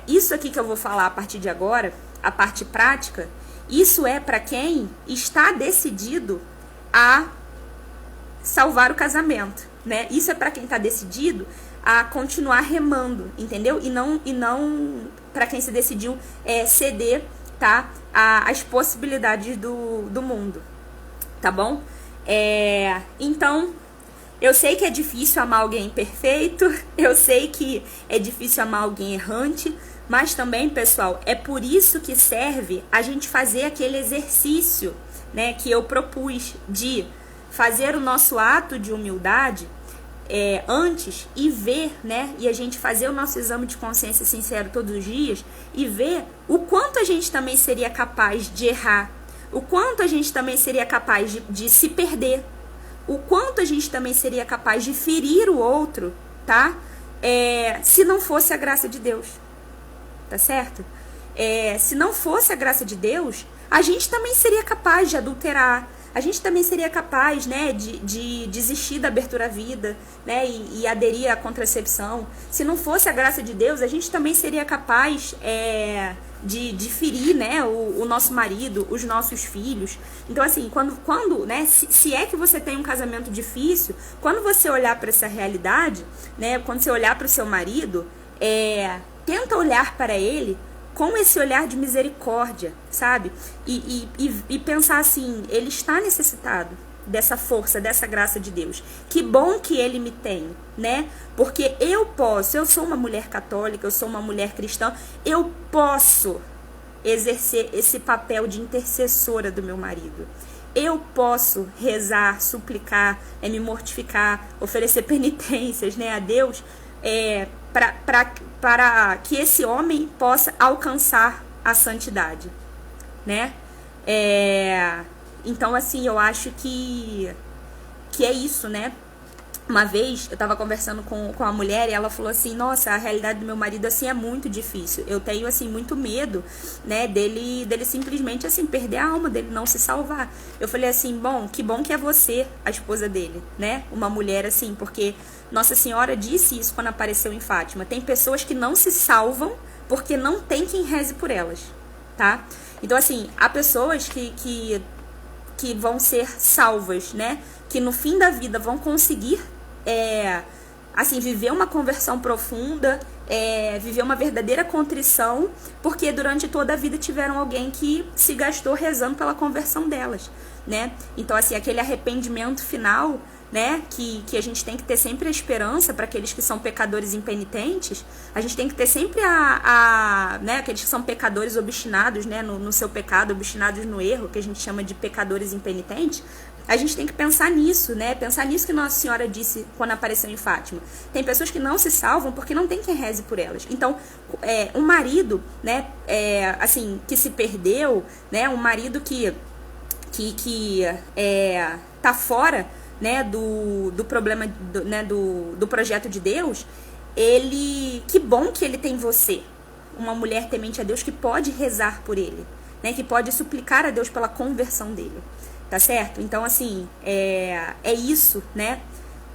Isso aqui que eu vou falar a partir de agora, a parte prática, isso é para quem está decidido a salvar o casamento, né? Isso é para quem está decidido a continuar remando, entendeu? E não para quem se decidiu ceder, tá? As possibilidades do mundo, tá bom? Então, eu sei que é difícil amar alguém perfeito, eu sei que é difícil amar alguém errante, mas também, pessoal, é por isso que serve a gente fazer aquele exercício, né, que eu propus de fazer o nosso ato de humildade antes e ver, né, e a gente fazer o nosso exame de consciência sincero todos os dias e ver o quanto a gente também seria capaz de errar, o quanto a gente também seria capaz de se perder, o quanto a gente também seria capaz de ferir o outro, tá? Se não fosse a graça de Deus, tá certo? Se não fosse a graça de Deus, a gente também seria capaz de adulterar, a gente também seria capaz, né, de desistir da abertura à vida, né, e aderir à contracepção. Se não fosse a graça de Deus, a gente também seria capaz de ferir, né, o nosso marido, os nossos filhos. Então, assim, quando né, se é que você tem um casamento difícil, quando você olhar para essa realidade, né, quando você olhar para o seu marido, tenta olhar para ele com esse olhar de misericórdia, sabe? E pensar assim, ele está necessitado dessa força, dessa graça de Deus. Que bom que ele me tem, né? Porque eu sou uma mulher católica, eu sou uma mulher cristã, eu posso exercer esse papel de intercessora do meu marido. Eu posso rezar, suplicar, me mortificar, oferecer penitências, né, a Deus, para que esse homem possa alcançar a santidade, né? Então, assim, eu acho que é isso, né? Uma vez eu tava conversando com a mulher e ela falou assim, nossa, a realidade do meu marido, assim, é muito difícil. Eu tenho, assim, muito medo, né, dele simplesmente, assim, perder a alma, dele não se salvar. Eu falei assim, que bom que é você, a esposa dele, né? Uma mulher, assim, porque Nossa Senhora disse isso quando apareceu em Fátima. Tem pessoas que não se salvam porque não tem quem reze por elas, tá? Então, assim, há pessoas que vão ser salvas, né? Que no fim da vida vão conseguir, assim, viver uma conversão profunda, viver uma verdadeira contrição, porque durante toda a vida tiveram alguém que se gastou rezando pela conversão delas, né? Então, assim, aquele arrependimento final, né, que a gente tem que ter sempre a esperança para aqueles que são pecadores impenitentes, a gente tem que ter sempre né, aqueles que são pecadores obstinados, né, no seu pecado, obstinados no erro, que a gente chama de pecadores impenitentes. A gente tem que pensar nisso, né? Pensar nisso que Nossa Senhora disse quando apareceu em Fátima. Tem pessoas que não se salvam porque não tem quem reze por elas. Então, um marido, né, assim, que se perdeu, né, um marido que tá fora, né, do problema, né, do projeto de Deus, que bom que ele tem você, uma mulher temente a Deus que pode rezar por ele, né, que pode suplicar a Deus pela conversão dele. Tá certo? Então, assim, é isso, né?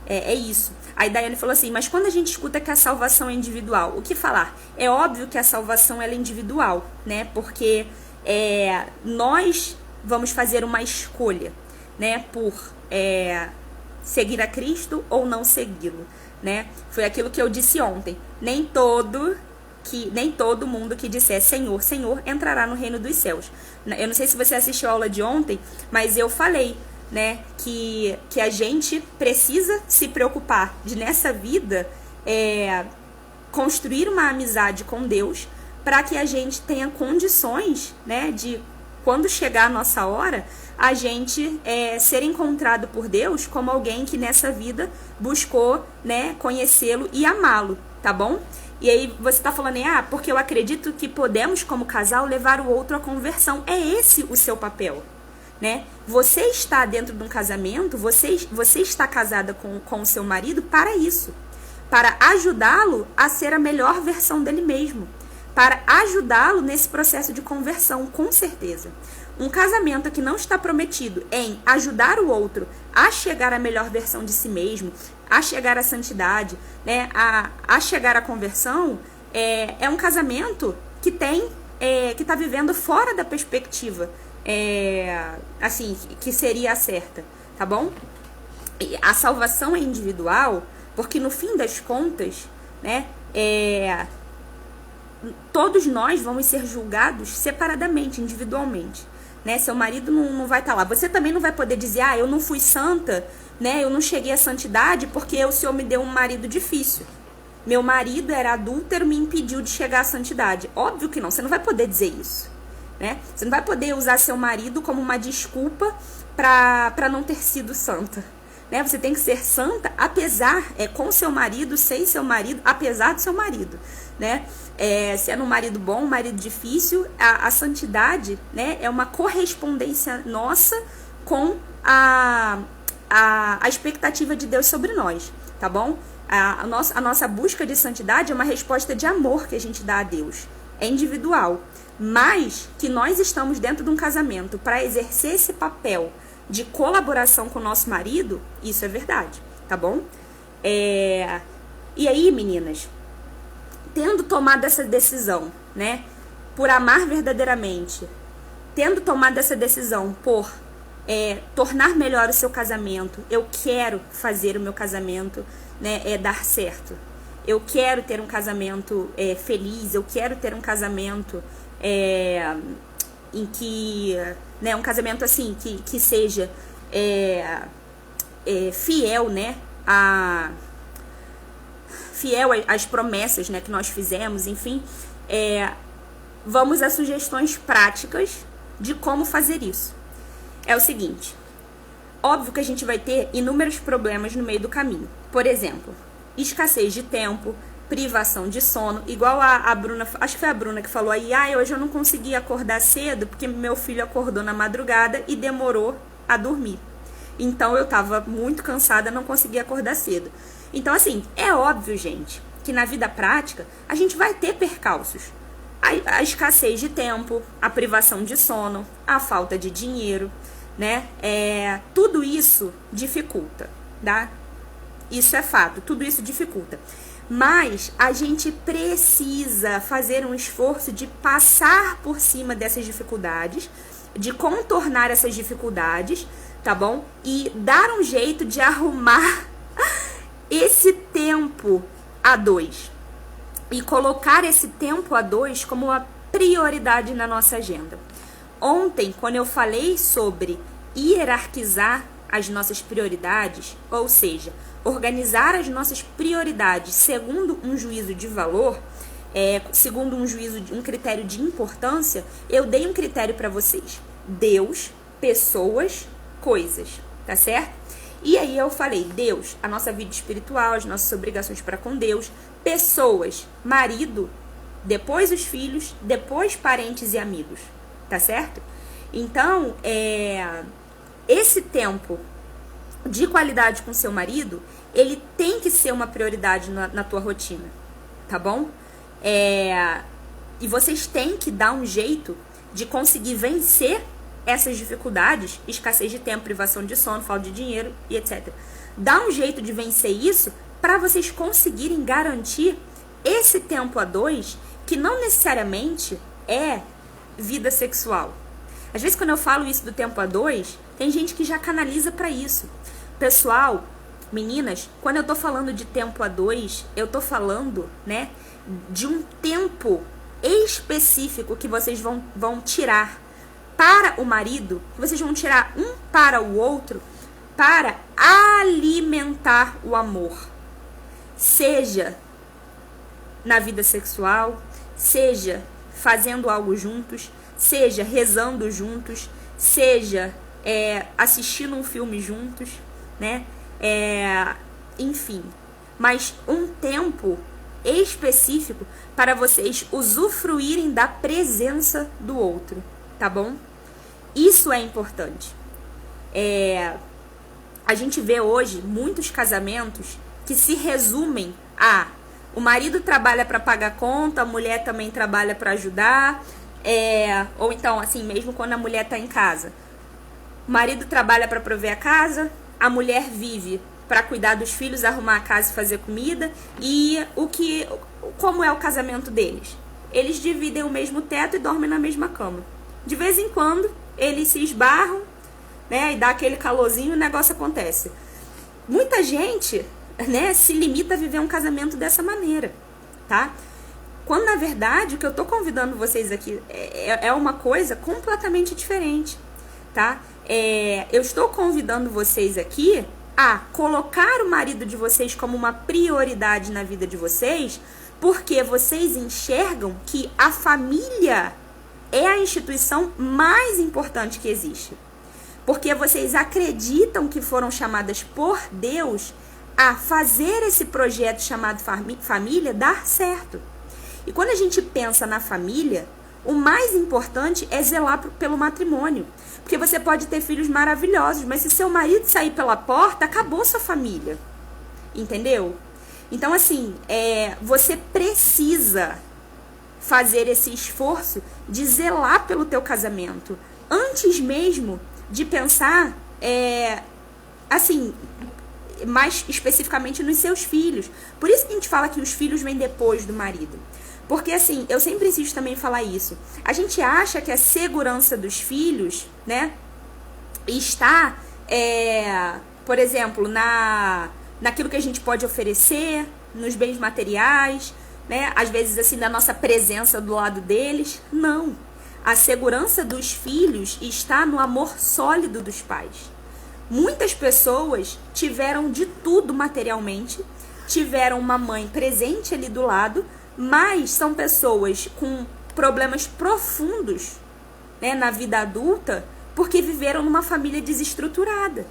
É isso. Aí Daiane falou assim, mas quando a gente escuta que a salvação é individual, o que falar? É óbvio que a salvação ela é individual, né? Porque nós vamos fazer uma escolha, né? Por seguir a Cristo ou não segui-lo, né? Foi aquilo que eu disse ontem. Nem todo mundo que disser Senhor, Senhor, entrará no reino dos céus. Eu não sei se você assistiu a aula de ontem, mas eu falei, né, que a gente precisa se preocupar de, nessa vida, construir uma amizade com Deus, para que a gente tenha condições, né, de, quando chegar a nossa hora, a gente ser encontrado por Deus como alguém que nessa vida buscou, né, conhecê-lo e amá-lo, tá bom? E aí você tá falando, porque eu acredito que podemos, como casal, levar o outro à conversão. É esse o seu papel, né? Você está dentro de um casamento, você está casada com o seu marido para isso. Para ajudá-lo a ser a melhor versão dele mesmo. Para ajudá-lo nesse processo de conversão, com certeza. Um casamento que não está prometido em ajudar o outro a chegar à melhor versão de si mesmo, a chegar à santidade, né, a chegar à conversão, é um casamento que que está vivendo fora da perspectiva, assim, que seria a certa, tá bom? E a salvação é individual, porque no fim das contas, né, todos nós vamos ser julgados separadamente, individualmente. Né? Seu marido não vai estar lá. Você também não vai poder dizer, eu não fui santa, né? Eu não cheguei à santidade porque o Senhor me deu um marido difícil. Meu marido era adúltero, me impediu de chegar à santidade. Óbvio que não, você não vai poder dizer isso. Né? Você não vai poder usar seu marido como uma desculpa para não ter sido santa. Né? Você tem que ser santa com seu marido, sem seu marido, apesar do seu marido. Né? Sendo um marido bom, um marido difícil, a santidade, né, é uma correspondência nossa com a expectativa de Deus sobre nós, tá bom? A nossa busca de santidade é uma resposta de amor que a gente dá a Deus, é individual, mas que nós estamos dentro de um casamento para exercer esse papel de colaboração com o nosso marido, isso é verdade, tá bom? E aí, meninas, tendo tomado essa decisão, né, por amar verdadeiramente, tendo tomado essa decisão por tornar melhor o seu casamento, eu quero fazer o meu casamento, né, dar certo. Eu quero ter um casamento feliz, eu quero ter um casamento em que, né, um casamento assim, que seja fiel, né, fiel às promessas, né, que nós fizemos, enfim, vamos a sugestões práticas de como fazer isso. É o seguinte, óbvio que a gente vai ter inúmeros problemas no meio do caminho. Por exemplo, escassez de tempo, privação de sono, igual a Bruna, acho que foi a Bruna que falou aí, hoje eu não consegui acordar cedo porque meu filho acordou na madrugada e demorou a dormir. Então eu tava muito cansada, não conseguia acordar cedo. Então, assim, é óbvio, gente, que na vida prática a gente vai ter percalços. A escassez de tempo, a privação de sono, a falta de dinheiro, né? Tudo isso dificulta, tá? Isso é fato, tudo isso dificulta. Mas a gente precisa fazer um esforço de passar por cima dessas dificuldades, de contornar essas dificuldades, tá bom? E dar um jeito de arrumar esse tempo a dois. E colocar esse tempo a dois como uma prioridade na nossa agenda. Ontem, quando eu falei sobre hierarquizar as nossas prioridades, ou seja, organizar as nossas prioridades segundo um juízo de valor, segundo um critério de importância, eu dei um critério para vocês: Deus, pessoas, coisas, tá certo? E aí eu falei, Deus, a nossa vida espiritual, as nossas obrigações para com Deus, pessoas, marido, depois os filhos, depois parentes e amigos, tá certo? Então, esse tempo de qualidade com seu marido, ele tem que ser uma prioridade na tua rotina, tá bom? E vocês têm que dar um jeito de conseguir vencer essas dificuldades, escassez de tempo, privação de sono, falta de dinheiro e etc. Dá um jeito de vencer isso para vocês conseguirem garantir esse tempo a dois, que não necessariamente é vida sexual. Às vezes, quando eu falo isso do tempo a dois, tem gente que já canaliza para isso. Pessoal, meninas, quando eu tô falando de tempo a dois, eu tô falando, né, de um tempo específico que vocês vão tirar para o marido, que vocês vão tirar um para o outro, para alimentar o amor. Seja na vida sexual, seja fazendo algo juntos, seja rezando juntos, seja assistindo um filme juntos, né? Enfim, mas um tempo específico para vocês usufruírem da presença do outro, tá bom? Isso é importante. A gente vê hoje muitos casamentos que se resumem a: o marido trabalha para pagar conta, a mulher também trabalha para ajudar, ou então, assim, mesmo quando a mulher tá em casa, o marido trabalha para prover a casa, a mulher vive para cuidar dos filhos, arrumar a casa e fazer comida. E como é o casamento deles? Eles dividem o mesmo teto e dormem na mesma cama. De vez em quando, eles se esbarram, né, e dá aquele calorzinho e o negócio acontece. Muita gente, né, se limita a viver um casamento dessa maneira, tá? Quando, na verdade, o que eu tô convidando vocês aqui é uma coisa completamente diferente, tá? Eu estou convidando vocês aqui a colocar o marido de vocês como uma prioridade na vida de vocês, porque vocês enxergam que a família é a instituição mais importante que existe. Porque vocês acreditam que foram chamadas por Deus a fazer esse projeto chamado família dar certo. E quando a gente pensa na família, o mais importante é zelar pelo matrimônio. Porque você pode ter filhos maravilhosos, mas se seu marido sair pela porta, acabou sua família. Entendeu? Então, assim, você precisa fazer esse esforço de zelar pelo teu casamento. Antes mesmo de pensar, assim, mais especificamente nos seus filhos. Por isso que a gente fala que os filhos vêm depois do marido. Porque, assim, eu sempre insisto também em falar isso. A gente acha que a segurança dos filhos, né, está, por exemplo, naquilo que a gente pode oferecer, nos bens materiais, né, às vezes, assim, da nossa presença do lado deles. Não. A segurança dos filhos está no amor sólido dos pais. Muitas pessoas tiveram de tudo materialmente, tiveram uma mãe presente ali do lado, mas são pessoas com problemas profundos, né, na vida adulta, porque viveram numa família desestruturada,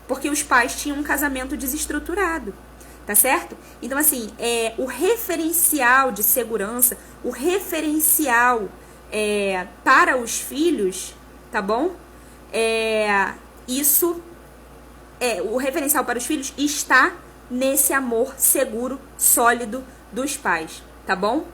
porque os pais tinham um casamento desestruturado, tá certo? Então, assim, o referencial de segurança, o referencial para os filhos, tá bom? O referencial para os filhos está nesse amor seguro, sólido dos pais, tá bom?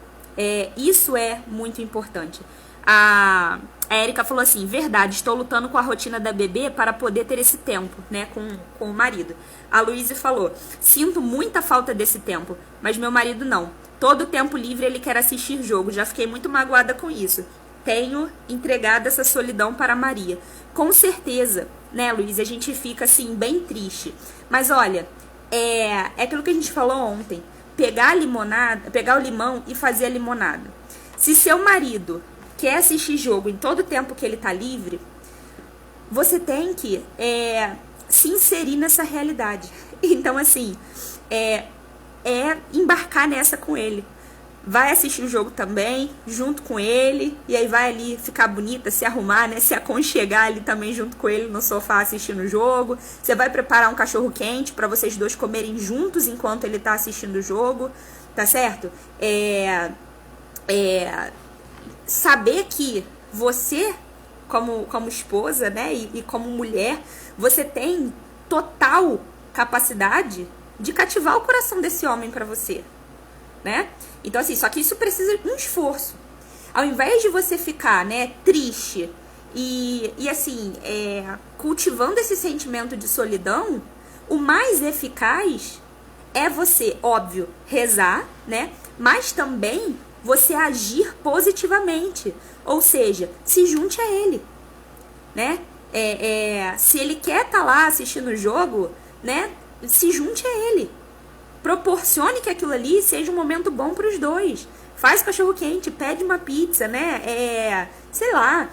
Isso é muito importante. A Érica falou assim: verdade, estou lutando com a rotina da bebê para poder ter esse tempo, né, com o marido. A Luísa falou: sinto muita falta desse tempo, mas meu marido não. Todo tempo livre ele quer assistir jogo. Já fiquei muito magoada com isso. Tenho entregado essa solidão para Maria. Com certeza, né, Luísa, a gente fica assim bem triste. Mas olha, é aquilo que a gente falou ontem. Pegar o limão e fazer a limonada. Se seu marido quer assistir jogo em todo o tempo que ele tá livre, você tem que se inserir nessa realidade. Então, assim, embarcar nessa com ele. Vai assistir o jogo também, junto com ele, e aí vai ali ficar bonita, se arrumar, né, se aconchegar ali também junto com ele no sofá assistindo o jogo. Você vai preparar um cachorro quente para vocês dois comerem juntos enquanto ele tá assistindo o jogo, tá certo? Saber que você, como esposa, né, e como mulher, você tem total capacidade de cativar o coração desse homem para você, né? Então, assim, só que isso precisa de um esforço. Ao invés de você ficar, né, triste e assim, cultivando esse sentimento de solidão, o mais eficaz é você, óbvio, rezar, né, mas também você agir positivamente. Ou seja, se junte a ele, né? Se ele quer estar lá assistindo o jogo, né, se junte a ele. Proporcione que aquilo ali seja um momento bom para os dois. Faz cachorro quente, pede uma pizza, né? Sei lá,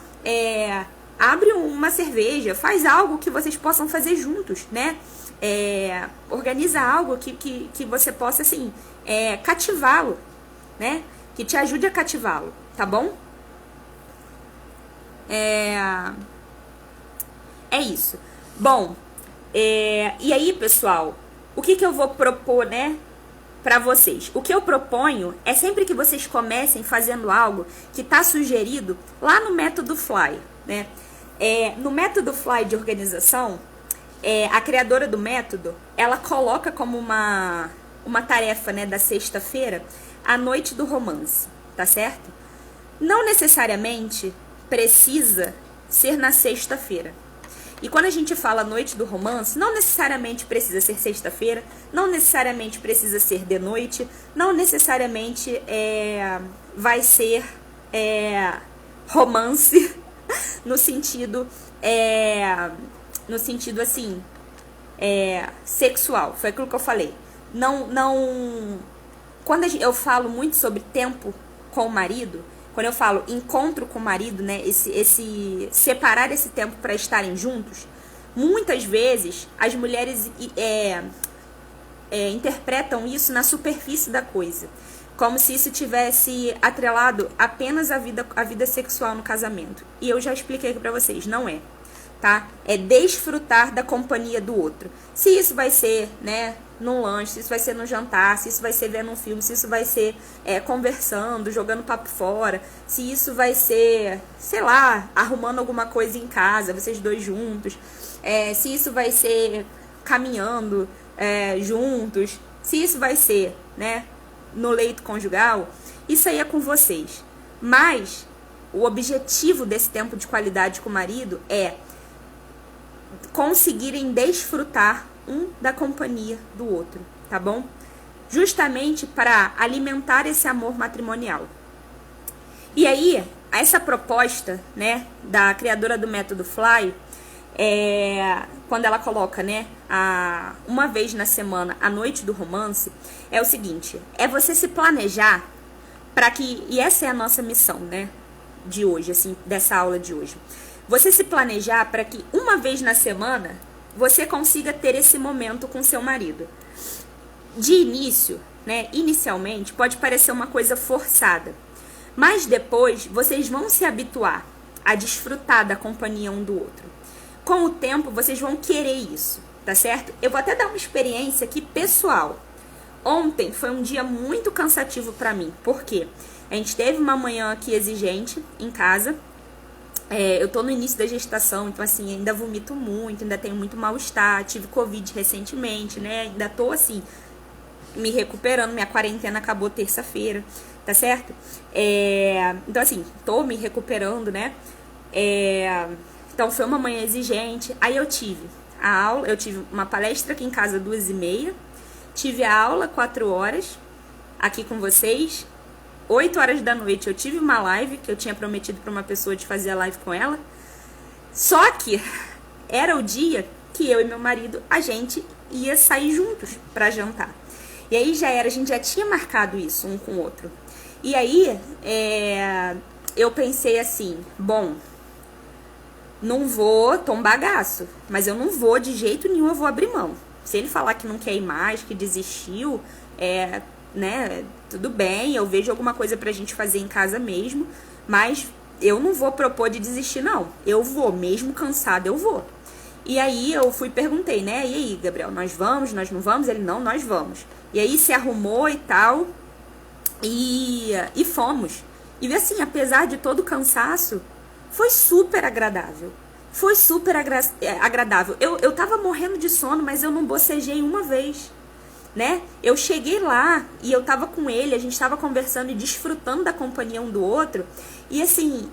abre uma cerveja, faz algo que vocês possam fazer juntos, né? Organiza algo que você possa, assim, cativá-lo, né? Que te ajude a cativá-lo, tá bom? É isso. Bom, e aí, pessoal, o que eu vou propor, né, para vocês. O que eu proponho é sempre que vocês comecem fazendo algo que está sugerido lá no método Fly, né? No método Fly de organização, a criadora do método, ela coloca como uma tarefa, né, da sexta-feira, a noite do romance, tá certo? Não necessariamente precisa ser na sexta-feira. E quando a gente fala noite do romance, não necessariamente precisa ser sexta-feira, não necessariamente precisa ser de noite, não necessariamente vai ser romance no sentido assim, sexual. Foi aquilo que eu falei. Quando eu falo muito sobre tempo com o marido, quando eu falo encontro com o marido, né, esse separar esse tempo para estarem juntos, muitas vezes as mulheres interpretam isso na superfície da coisa, como se isso tivesse atrelado apenas a vida sexual no casamento. E eu já expliquei aqui para vocês, não é, tá? É desfrutar da companhia do outro. Se isso vai ser, né, num lanche, se isso vai ser no jantar, se isso vai ser vendo um filme, se isso vai ser conversando, jogando papo fora, se isso vai ser, sei lá, arrumando alguma coisa em casa, vocês dois juntos, se isso vai ser caminhando juntos, se isso vai ser, né, no leito conjugal, isso aí é com vocês. Mas o objetivo desse tempo de qualidade com o marido é conseguirem desfrutar um da companhia do outro, tá bom? Justamente para alimentar esse amor matrimonial. E aí, essa proposta, né, da criadora do método Fly, quando ela coloca, né, uma vez na semana, a noite do romance, é o seguinte, é você se planejar para que, e essa é a nossa missão, né, de hoje, assim, dessa aula de hoje, você se planejar para que uma vez na semana você consiga ter esse momento com seu marido. De início, né, inicialmente, pode parecer uma coisa forçada, mas depois vocês vão se habituar a desfrutar da companhia um do outro. Com o tempo, vocês vão querer isso, tá certo? Eu vou até dar uma experiência aqui pessoal. Ontem foi um dia muito cansativo pra mim, porque a gente teve uma manhã aqui exigente em casa. Eu tô no início da gestação, então assim, ainda vomito muito, ainda tenho muito mal-estar, tive Covid recentemente, né? Ainda tô assim, me recuperando, minha quarentena acabou terça-feira, tá certo? Então assim, tô me recuperando, né? Então foi uma manhã exigente, aí eu tive a aula, eu tive uma palestra aqui em casa 2h30, tive a aula 4 horas aqui com vocês. 8 horas da noite eu tive uma live, que eu tinha prometido para uma pessoa de fazer a live com ela. Só que era o dia que eu e meu marido, a gente ia sair juntos para jantar. E aí a gente já tinha marcado isso um com o outro. E aí eu pensei assim, bom, não vou, tô um bagaço, mas eu não vou, de jeito nenhum eu vou abrir mão. Se ele falar que não quer ir mais, que desistiu, né, tudo bem, eu vejo alguma coisa pra gente fazer em casa mesmo, mas eu não vou propor de desistir, não. Eu vou, mesmo cansada, eu vou. E aí eu perguntei, né, e aí, Gabriel, nós vamos, nós não vamos? Ele, não, nós vamos. E aí se arrumou e tal, e fomos. E assim, apesar de todo o cansaço, foi super agradável. Foi super agradável. Eu tava morrendo de sono, mas eu não bocejei uma vez, né? Eu cheguei lá e eu tava com ele, a gente tava conversando e desfrutando da companhia um do outro. E assim,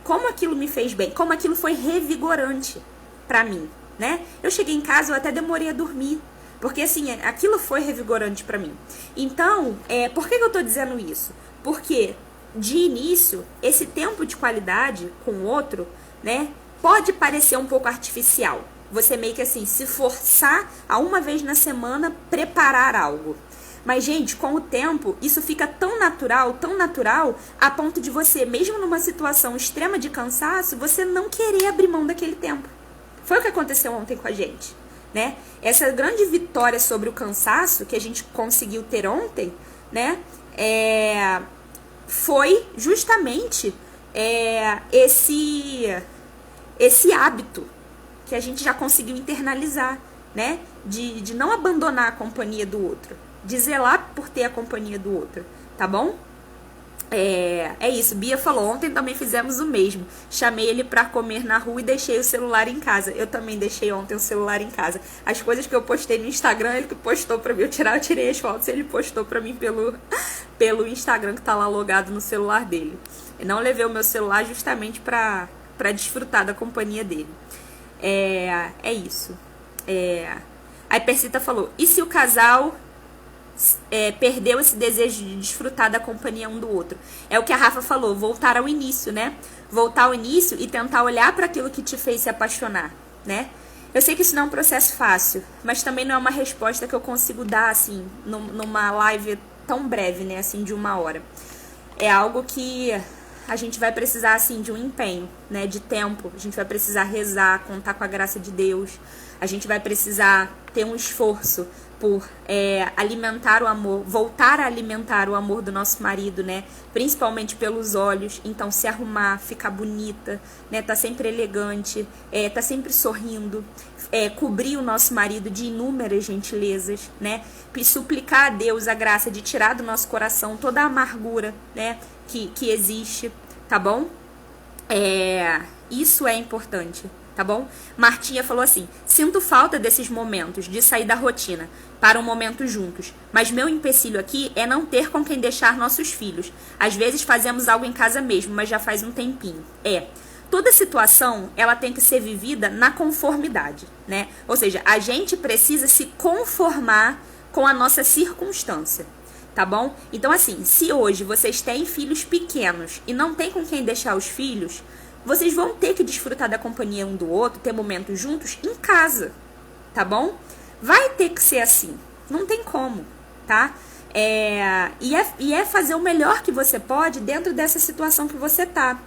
como aquilo me fez bem, como aquilo foi revigorante pra mim, né? Eu cheguei em casa, eu até demorei a dormir, porque assim, aquilo foi revigorante pra mim. Então, por que eu tô dizendo isso? Porque, de início, esse tempo de qualidade com o outro, né, pode parecer um pouco artificial. Você meio que assim, se forçar a uma vez na semana preparar algo. Mas, gente, com o tempo, isso fica tão natural, a ponto de você, mesmo numa situação extrema de cansaço, você não querer abrir mão daquele tempo. Foi o que aconteceu ontem com a gente, né? Essa grande vitória sobre o cansaço que a gente conseguiu ter ontem, né? Foi justamente esse hábito que a gente já conseguiu internalizar, né? De não abandonar a companhia do outro, de zelar por ter a companhia do outro, tá bom? É isso, Bia falou, ontem também fizemos o mesmo. Chamei ele pra comer na rua e deixei o celular em casa. Eu também deixei ontem o celular em casa. As coisas que eu postei no Instagram, ele que postou pra mim. Eu tirei as fotos e ele postou pra mim pelo Instagram, que tá lá logado no celular dele. Eu não levei o meu celular justamente pra desfrutar da companhia dele. É isso. Aí Persita falou, e se o casal perdeu esse desejo de desfrutar da companhia um do outro? É o que a Rafa falou, voltar ao início, né? Voltar ao início e tentar olhar para aquilo que te fez se apaixonar, né? Eu sei que isso não é um processo fácil, mas também não é uma resposta que eu consigo dar, assim, numa live tão breve, né? Assim, de 1 hora. É algo que a gente vai precisar, assim, de um empenho, né? De tempo. A gente vai precisar rezar, contar com a graça de Deus. A gente vai precisar ter um esforço por alimentar o amor, voltar a alimentar o amor do nosso marido, né? Principalmente pelos olhos. Então, se arrumar, ficar bonita, né? Tá sempre elegante, tá sempre sorrindo, cobrir o nosso marido de inúmeras gentilezas, né? Suplicar a Deus a graça de tirar do nosso coração toda a amargura, né? Que existe, tá bom? Isso é importante, tá bom? Martinha falou assim, sinto falta desses momentos de sair da rotina para um momento juntos, mas meu empecilho aqui é não ter com quem deixar nossos filhos. Às vezes fazemos algo em casa mesmo, mas já faz um tempinho. Toda situação, ela tem que ser vivida na conformidade, né? Ou seja, a gente precisa se conformar com a nossa circunstância, tá bom? Então, assim, se hoje vocês têm filhos pequenos e não tem com quem deixar os filhos, vocês vão ter que desfrutar da companhia um do outro, ter momentos juntos em casa, tá bom? Vai ter que ser assim, não tem como, tá? E é fazer o melhor que você pode dentro dessa situação que você tá.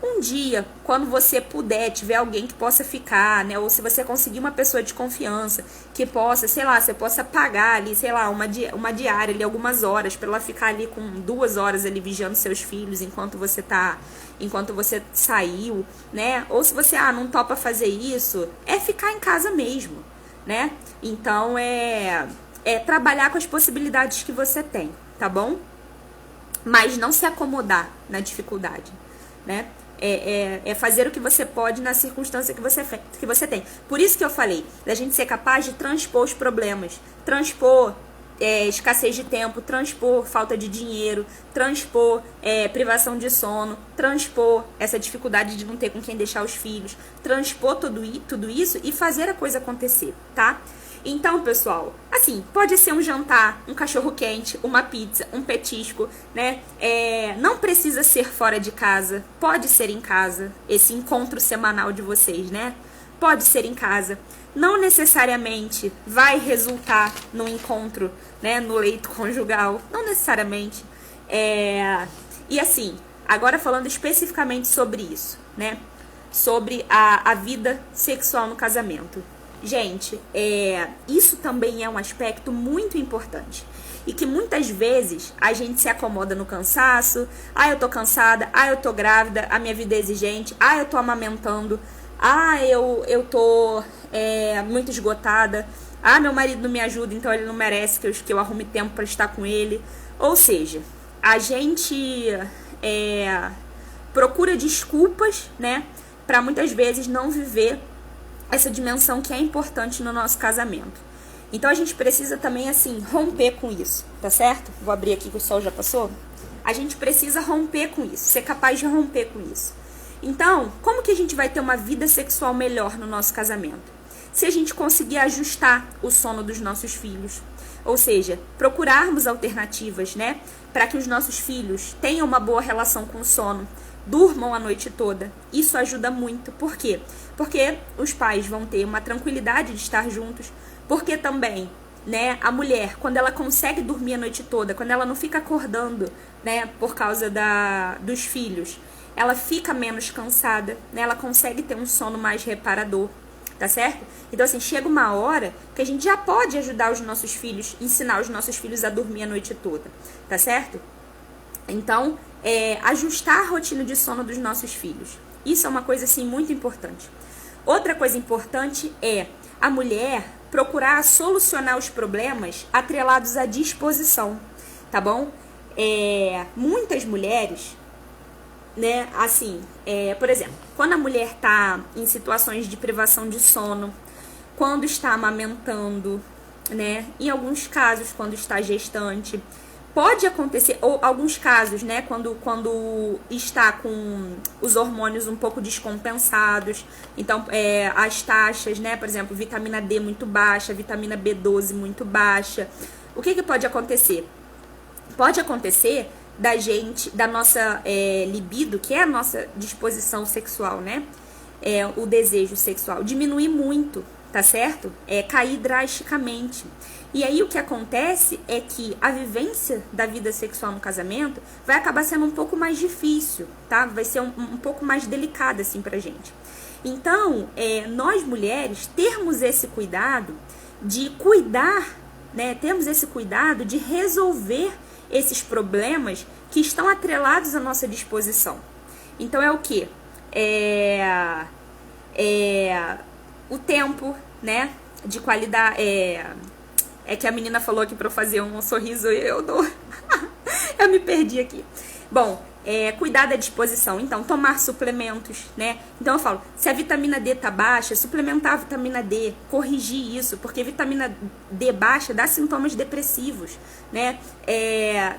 Um dia, quando você puder, tiver alguém que possa ficar, né? Ou se você conseguir uma pessoa de confiança que possa, sei lá, você possa pagar ali, sei lá, uma diária ali, algumas horas, pra ela ficar ali com 2 horas ali vigiando seus filhos enquanto você saiu, né? Ou se você, não topa fazer isso, ficar em casa mesmo, né? Então, trabalhar com as possibilidades que você tem, tá bom? Mas não se acomodar na dificuldade, né? Fazer o que você pode na circunstância que você tem. Por isso que eu falei, da gente ser capaz de transpor os problemas, transpor escassez de tempo, transpor falta de dinheiro, transpor privação de sono, transpor essa dificuldade de não ter com quem deixar os filhos, transpor tudo isso e fazer a coisa acontecer, tá? Então, pessoal, assim, pode ser um jantar, um cachorro quente, uma pizza, um petisco, né? Não precisa ser fora de casa, pode ser em casa, esse encontro semanal de vocês, né? Pode ser em casa. Não necessariamente vai resultar no encontro, né? No leito conjugal, não necessariamente. E assim, agora falando especificamente sobre isso, né? Sobre a vida sexual no casamento. Gente, isso também é um aspecto muito importante e que muitas vezes a gente se acomoda no cansaço. Eu tô cansada, eu tô grávida, a minha vida é exigente, eu tô amamentando, eu tô muito esgotada, meu marido não me ajuda, então ele não merece que eu arrume tempo para estar com ele. Ou seja, a gente procura desculpas, né, para muitas vezes não viver essa dimensão que é importante no nosso casamento. Então a gente precisa também, assim, romper com isso, tá certo? Vou abrir aqui que o sol já passou. A gente precisa romper com isso, ser capaz de romper com isso. Então, como que a gente vai ter uma vida sexual melhor no nosso casamento? Se a gente conseguir ajustar o sono dos nossos filhos, ou seja, procurarmos alternativas, né, para que os nossos filhos tenham uma boa relação com o sono, durmam a noite toda. Isso ajuda muito. Por quê? Porque os pais vão ter uma tranquilidade de estar juntos. Porque também, né, a mulher, quando ela consegue dormir a noite toda, quando ela não fica acordando, né, por causa dos filhos, ela fica menos cansada, né, ela consegue ter um sono mais reparador, tá certo? Então, assim, chega uma hora que a gente já pode ajudar os nossos filhos, ensinar os nossos filhos a dormir a noite toda, tá certo? Então, ajustar a rotina de sono dos nossos filhos. Isso é uma coisa, assim, muito importante. Outra coisa importante é a mulher procurar solucionar os problemas atrelados à disposição, tá bom? Muitas mulheres, né, assim, por exemplo, quando a mulher tá em situações de privação de sono, quando está amamentando, né, em alguns casos quando está gestante, pode acontecer, ou alguns casos, né, quando está com os hormônios um pouco descompensados, então as taxas, né, por exemplo, vitamina D muito baixa, vitamina B12 muito baixa, o que pode acontecer? Pode acontecer da nossa libido, que é a nossa disposição sexual, né, o desejo sexual, diminuir muito, tá certo? Cair drasticamente. E aí o que acontece é que a vivência da vida sexual no casamento vai acabar sendo um pouco mais difícil, tá? Vai ser um pouco mais delicada, assim, pra gente. Então, nós mulheres termos esse cuidado de cuidar, né? Termos esse cuidado de resolver esses problemas que estão atrelados à nossa disposição. Então, é o quê? O tempo, né? De qualidade. É que a menina falou aqui pra eu fazer um sorriso e eu dou. Eu me perdi aqui. Bom, cuidar da disposição. Então, tomar suplementos, né? Então, eu falo, se a vitamina D tá baixa, suplementar a vitamina D, corrigir isso, porque vitamina D baixa dá sintomas depressivos, né?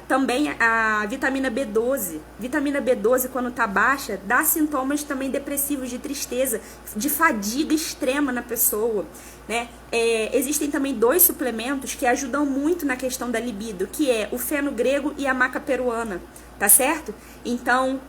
Também a vitamina B12. Vitamina B12, quando tá baixa, dá sintomas também depressivos, de tristeza, de fadiga extrema na pessoa, né? Existem também 2 suplementos que ajudam muito na questão da libido, que é o feno grego e a maca peruana, tá certo? Então,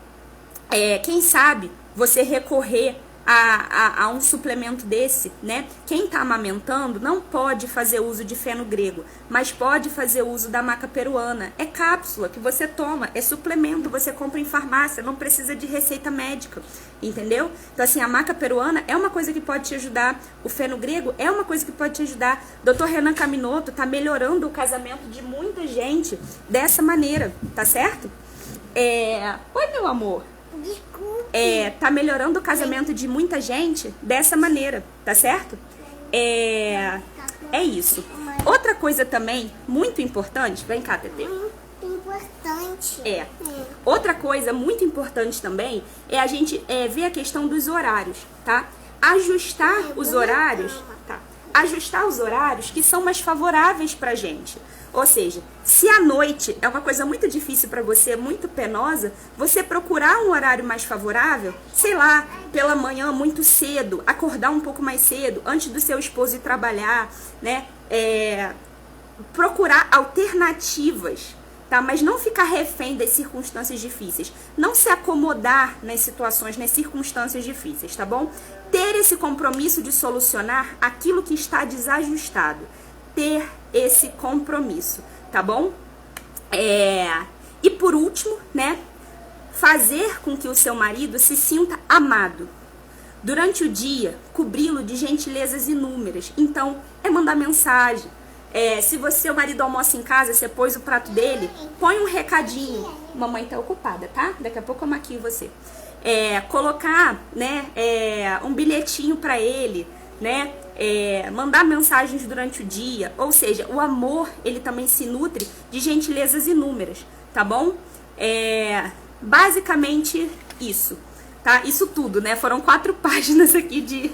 quem sabe você recorrer a um suplemento desse, né? Quem tá amamentando não pode fazer uso de feno grego, mas pode fazer uso da maca peruana. É cápsula que você toma, é suplemento, você compra em farmácia, não precisa de receita médica, entendeu? Então, assim, a maca peruana é uma coisa que pode te ajudar, o feno grego é uma coisa que pode te ajudar. Dr. Renan Caminoto tá melhorando o casamento de muita gente dessa maneira, tá certo? Oi, meu amor. Desculpe. Tá melhorando o casamento de muita gente dessa maneira, tá certo? É isso. Outra coisa também muito importante, vem cá, Tetê. Importante. Outra coisa muito importante também é a gente ver a questão dos horários, tá? Ajustar os horários, tá? Ajustar os horários que são mais favoráveis pra gente. Ou seja, se à noite é uma coisa muito difícil para você, muito penosa, você procurar um horário mais favorável, sei lá, pela manhã muito cedo, acordar um pouco mais cedo, antes do seu esposo ir trabalhar, né? Procurar alternativas, tá? Mas não ficar refém das circunstâncias difíceis. Não se acomodar nas situações, nas circunstâncias difíceis, tá bom? Ter esse compromisso de solucionar aquilo que está desajustado. Ter esse compromisso, tá bom? E por último, né? Fazer com que o seu marido se sinta amado. Durante o dia, cobri-lo de gentilezas inúmeras. Então, mandar mensagem. Se seu marido almoça em casa, você pôs o prato dele, põe um recadinho. Mamãe tá ocupada, tá? Daqui a pouco eu maquio você. Colocar, né? Um bilhetinho pra ele, né? Mandar mensagens durante o dia. Ou seja, o amor, ele também se nutre de gentilezas inúmeras, tá bom? Basicamente isso, tá? Isso tudo, né? Foram 4 páginas aqui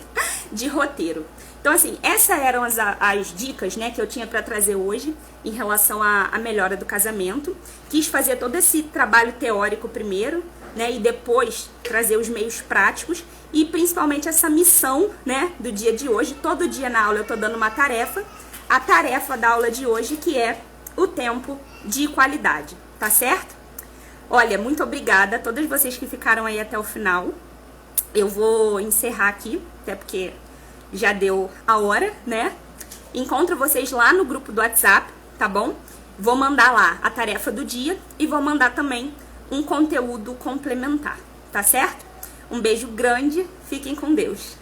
de roteiro. Então, assim, essas eram as dicas, né, que eu tinha para trazer hoje em relação à melhora do casamento. Quis fazer todo esse trabalho teórico primeiro, né, e depois trazer os meios práticos e principalmente essa missão, né, do dia de hoje. Todo dia na aula eu tô dando uma tarefa. A tarefa da aula de hoje, que é o tempo de qualidade, tá certo? Olha, muito obrigada a todas vocês que ficaram aí até o final. Eu vou encerrar aqui, até porque já deu a hora, né? Encontro vocês lá no grupo do WhatsApp, tá bom? Vou mandar lá a tarefa do dia e vou mandar também um conteúdo complementar, tá certo? Um beijo grande, fiquem com Deus.